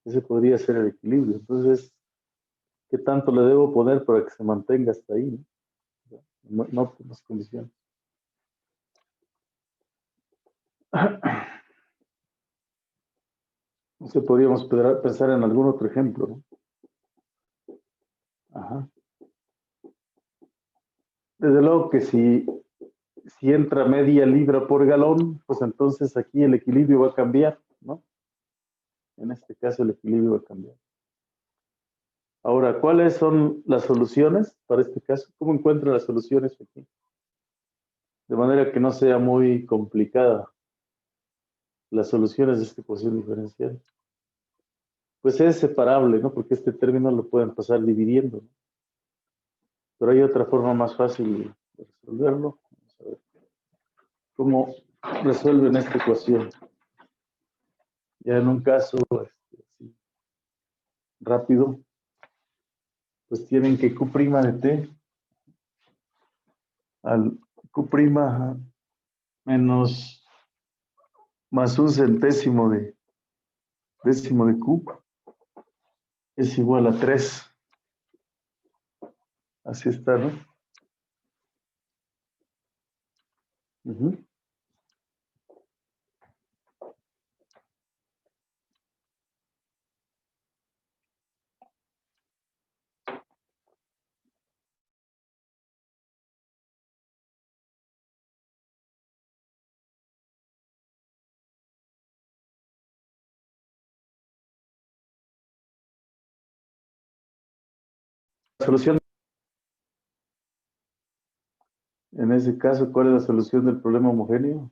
Speaker 1: Ese podría ser el equilibrio. Entonces, ¿qué tanto le debo poner para que se mantenga hasta ahí? No, no óptimas condiciones. No sé, podríamos pensar en algún otro ejemplo, ¿no? Ajá. Desde luego que si entra media libra por galón, pues entonces aquí el equilibrio va a cambiar, ¿no? En este caso el equilibrio va a cambiar. Ahora, ¿cuáles son las soluciones para este caso? ¿Cómo encuentro las soluciones aquí? De manera que no sea muy complicada las soluciones de esta ecuación diferencial. Pues es separable, ¿no? Porque este término lo pueden pasar dividiendo, ¿no? Pero hay otra forma más fácil de resolverlo. Vamos a ver cómo resuelven esta ecuación. Ya en un caso así, rápido, pues tienen que Q' de T al Q' menos más un centésimo de décimo de Q es igual a 3. Así está, ¿no? Uh-huh. La solución, en ese caso, ¿cuál es la solución del problema homogéneo?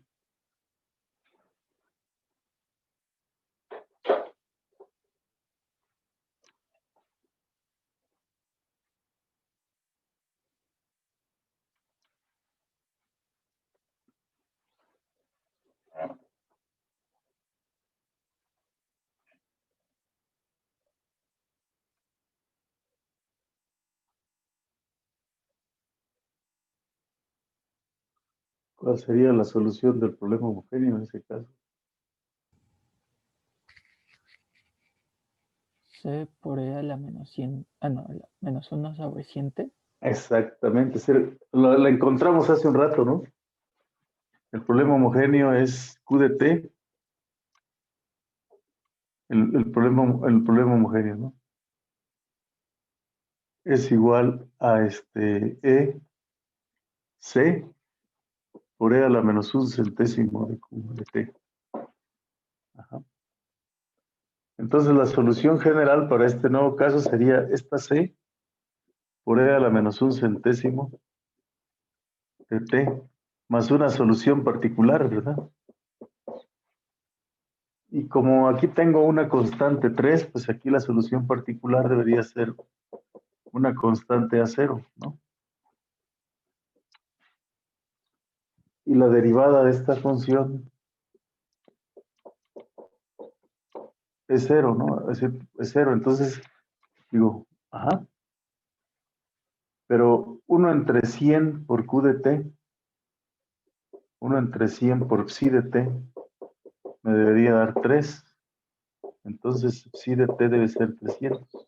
Speaker 1: ¿Cuál sería la solución del problema homogéneo en ese caso?
Speaker 8: C por E a la menos 100. Ah, no, la menos 1 sobre 100.
Speaker 1: Exactamente. La encontramos hace un rato, ¿no? El problema homogéneo es Q de T. El problema homogéneo, ¿no? Es igual a E C por E a la menos un centésimo de Q de T. Ajá. Entonces la solución general para este nuevo caso sería esta C por E a la menos un centésimo de T más una solución particular, ¿verdad? Y como aquí tengo una constante 3, pues aquí la solución particular debería ser una constante A0, ¿no? Y la derivada de esta función es 0, ¿no? Es 0. Entonces, digo, ajá. Pero 1 entre 100 por Q de T, 1 entre 100 por psi de T, me debería dar 3. Entonces, psi de T debe ser 300.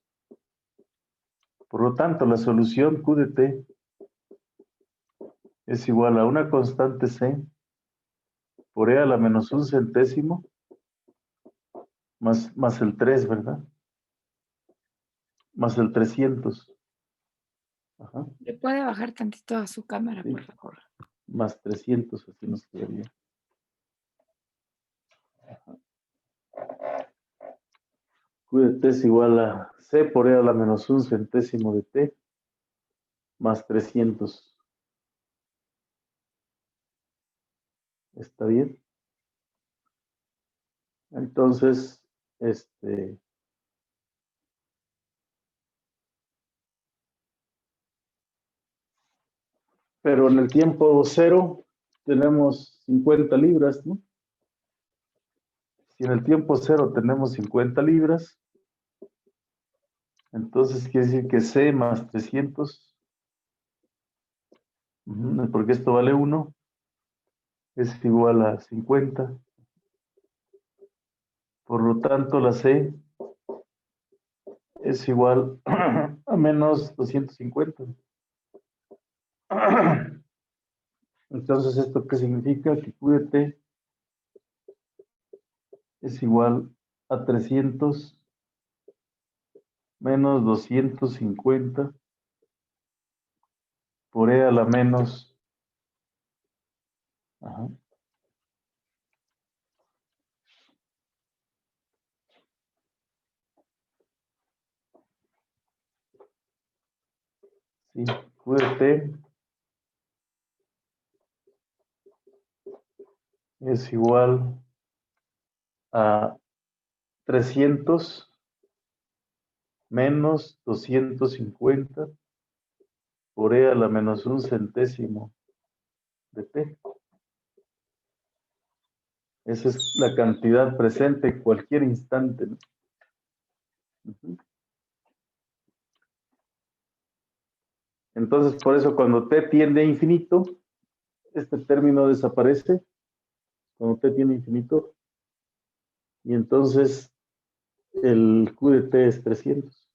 Speaker 1: Por lo tanto, la solución Q de T es igual a una constante C por E a la menos un centésimo más el 3, ¿verdad? Más el 300. Ajá.
Speaker 2: ¿Le puede bajar tantito a su cámara,
Speaker 1: Sí.
Speaker 2: por favor?
Speaker 1: Más 300, así nos quedaría. Ajá. Q de T es igual a C por E a la menos un centésimo de T más 300. ¿Está bien? Entonces, pero en el tiempo cero tenemos 50 libras, ¿no? Si en el tiempo cero tenemos 50 libras, entonces quiere decir que C más 300, porque esto vale 1, es igual a 50. Por lo tanto, la C es igual a menos 250. Entonces, ¿esto qué significa? Que Q de T es igual a 300 menos 250 por E a la menos. Ajá. Sí, Q de T es igual a 300 menos 250 por E a la menos un centésimo de T. Esa es la cantidad presente en cualquier instante, ¿no? Entonces, por eso cuando T tiende a infinito, este término desaparece, cuando T tiende a infinito, y entonces el Q de T es 300.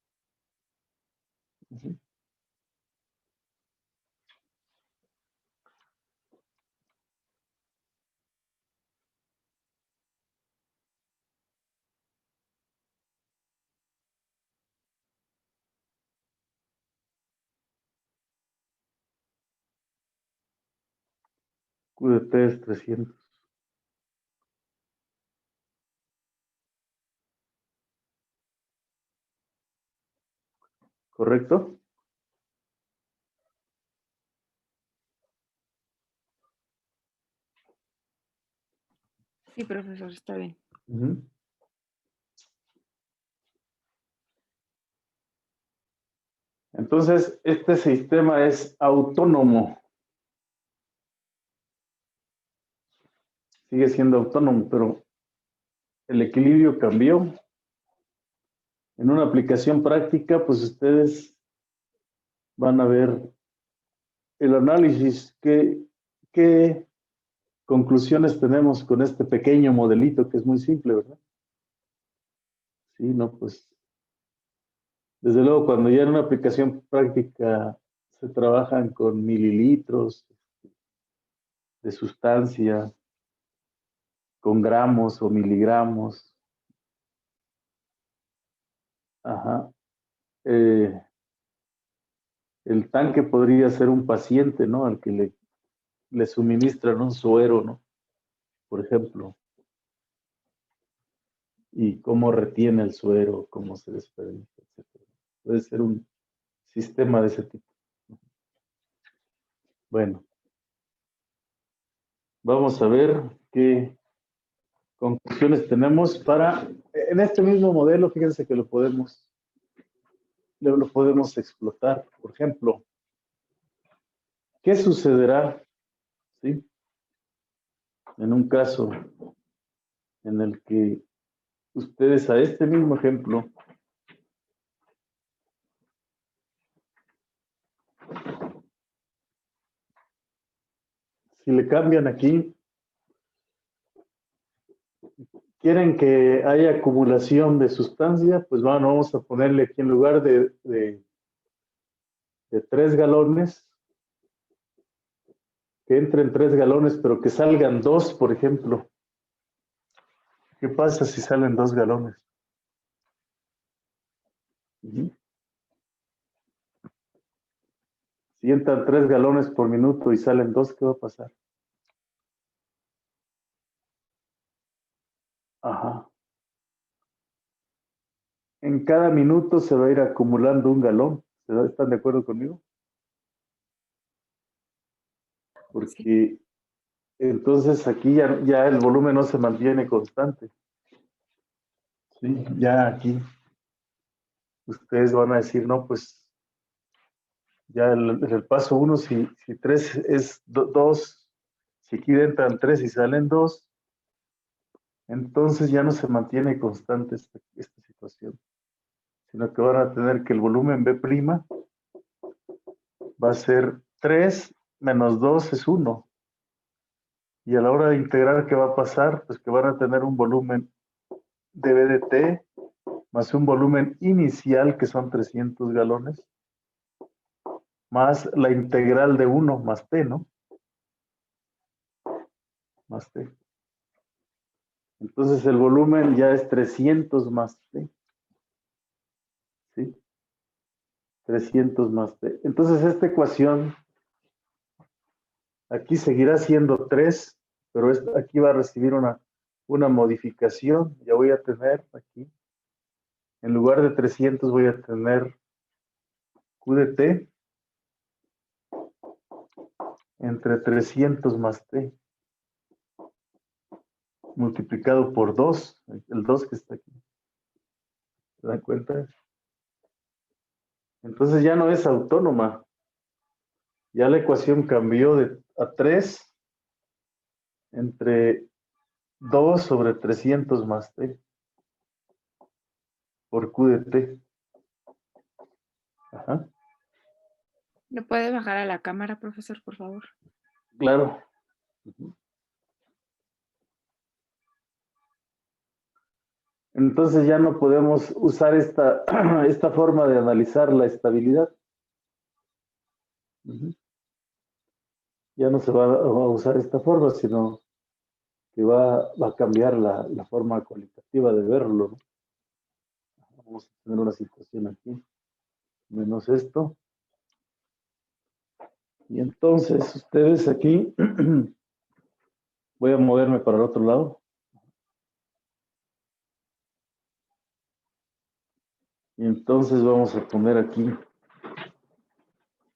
Speaker 1: Q de T es 300. ¿Correcto?
Speaker 2: Sí, profesor, está bien.
Speaker 1: Entonces, este sistema es autónomo. Sigue siendo autónomo, pero el equilibrio cambió. En una aplicación práctica, pues ustedes van a ver el análisis. ¿Qué conclusiones tenemos con este pequeño modelito que es muy simple, ¿verdad? Sí, no, pues desde luego cuando ya en una aplicación práctica se trabajan con mililitros de sustancia con gramos o miligramos. Ajá. El tanque podría ser un paciente, ¿no? Al que le suministran un suero, ¿no? Por ejemplo. Y cómo retiene el suero, cómo se desperdicia, etc. Puede ser un sistema de ese tipo. Bueno, vamos a ver qué conclusiones tenemos para, en este mismo modelo, fíjense que lo podemos explotar. Por ejemplo, ¿qué sucederá, ¿sí?, en un caso en el que ustedes a este mismo ejemplo si le cambian aquí, quieren que haya acumulación de sustancia, pues bueno, vamos a ponerle aquí en lugar de 3 galones, que entren 3 galones, pero que salgan 2, por ejemplo. ¿Qué pasa si salen 2 galones? Si entran 3 galones por minuto y salen 2, ¿qué va a pasar? Ajá. En cada minuto se va a ir acumulando 1 galón. ¿Están de acuerdo conmigo? Porque entonces aquí ya el volumen no se mantiene constante. Sí, ya aquí ustedes van a decir, no, pues ya el paso 1, si 3 es 2, si aquí entran 3 y salen 2, entonces ya no se mantiene constante esta situación, sino que van a tener que el volumen B' va a ser 3 menos 2 es 1. Y a la hora de integrar, ¿qué va a pasar? Pues que van a tener un volumen de B de T más un volumen inicial que son 300 galones, más la integral de 1 más T, ¿no? Más T. Entonces el volumen ya es 300 más T. ¿Sí? 300 más T. Entonces esta ecuación aquí seguirá siendo 3, pero aquí va a recibir una modificación. Ya voy a tener aquí, en lugar de 300 voy a tener Q de T entre 300 más T multiplicado por 2, el 2 que está aquí. ¿Se dan cuenta? Entonces ya no es autónoma. Ya la ecuación cambió a 3 entre 2 sobre 300 más T por Q de T. Ajá.
Speaker 2: ¿Le puede bajar a la cámara, profesor, por favor?
Speaker 1: Claro. Entonces ya no podemos usar esta forma de analizar la estabilidad. Ya no se va a usar esta forma, sino que va a cambiar la forma cualitativa de verlo, ¿no? Vamos a tener una situación aquí, menos esto. Y entonces ustedes aquí, voy a moverme para el otro lado. Y entonces vamos a poner aquí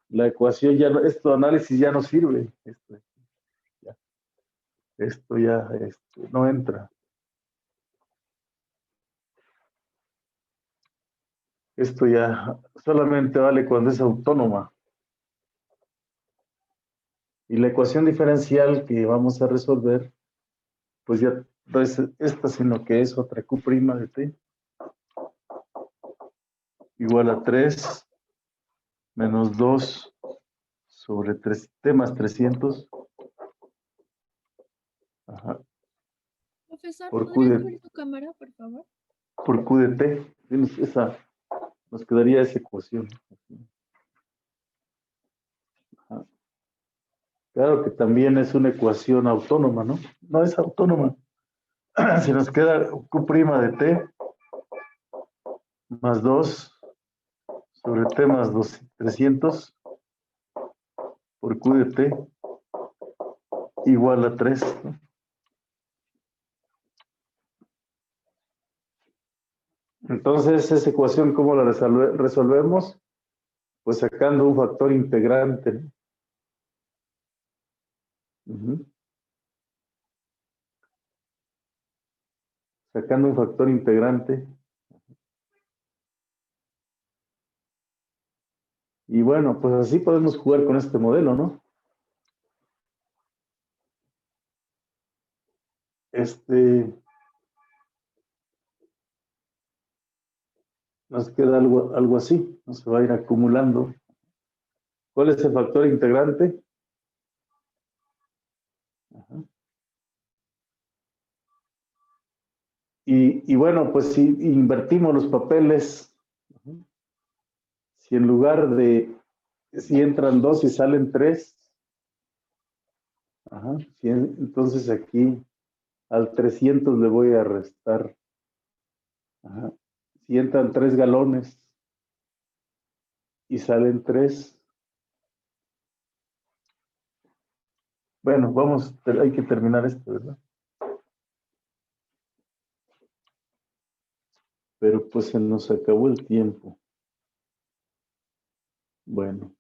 Speaker 1: la ecuación, esto análisis ya no sirve. Esto ya no entra. Esto ya solamente vale cuando es autónoma. Y la ecuación diferencial que vamos a resolver, pues ya no es esta, sino que es otra Q' de T igual a 3 menos 2 sobre 3T más 300. Ajá.
Speaker 7: Profesor,
Speaker 1: Por Q
Speaker 7: ¿podría
Speaker 1: de,
Speaker 7: subir su cámara, por favor?
Speaker 1: por Q de T. Nos quedaría esa ecuación. Ajá. Claro que también es una ecuación autónoma, ¿no? No es autónoma. Se nos queda Q' de T más 2 sobre T más 300 por Q de T igual a 3, ¿no? Entonces, esa ecuación, ¿cómo la resolvemos? Pues sacando un factor integrante, ¿no? Sacando un factor integrante. Y bueno, pues así podemos jugar con este modelo, ¿no? Nos queda algo así, ¿no? Se va a ir acumulando. ¿Cuál es el factor integrante? Ajá. Y bueno, pues si invertimos los papeles, si en lugar de, si entran 2 y salen 3, entonces aquí al 300 le voy a restar. Ajá. Si entran 3 galones y salen 3, bueno, hay que terminar esto, ¿verdad? Pero pues se nos acabó el tiempo. Bueno,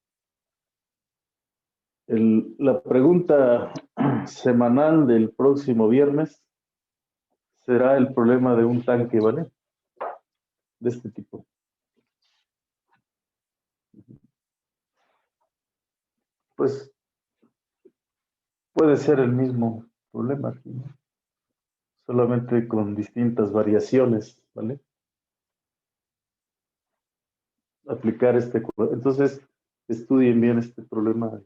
Speaker 1: la pregunta semanal del próximo viernes será el problema de un tanque, ¿vale? De este tipo. Pues puede ser el mismo problema aquí, ¿no? Solamente con distintas variaciones, ¿vale? Aplicar entonces estudien bien este problema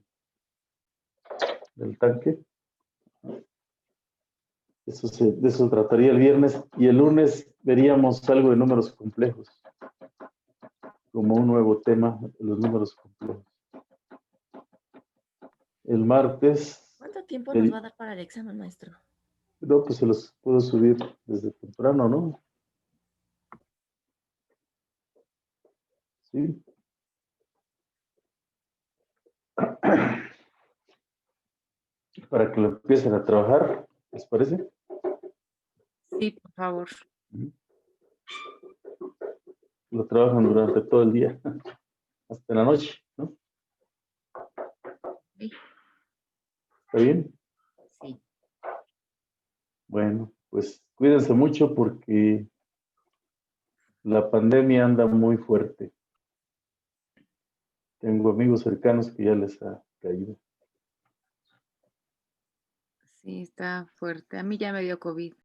Speaker 1: del tanque. De eso trataría el viernes, y el lunes veríamos algo de números complejos, como un nuevo tema, los números complejos. El martes,
Speaker 7: ¿Cuánto tiempo nos va a dar para el examen, maestro?
Speaker 1: no, pues se los puedo subir desde temprano, ¿no? Sí. Para que lo empiecen a trabajar, ¿les parece?
Speaker 2: Sí, por favor.
Speaker 1: Lo trabajan durante todo el día, hasta la noche, ¿no?
Speaker 2: Sí.
Speaker 1: ¿Está bien?
Speaker 2: Sí.
Speaker 1: Bueno, pues cuídense mucho porque la pandemia anda muy fuerte. Tengo amigos cercanos que ya les ha caído.
Speaker 2: Sí, está fuerte. A mí ya me dio COVID.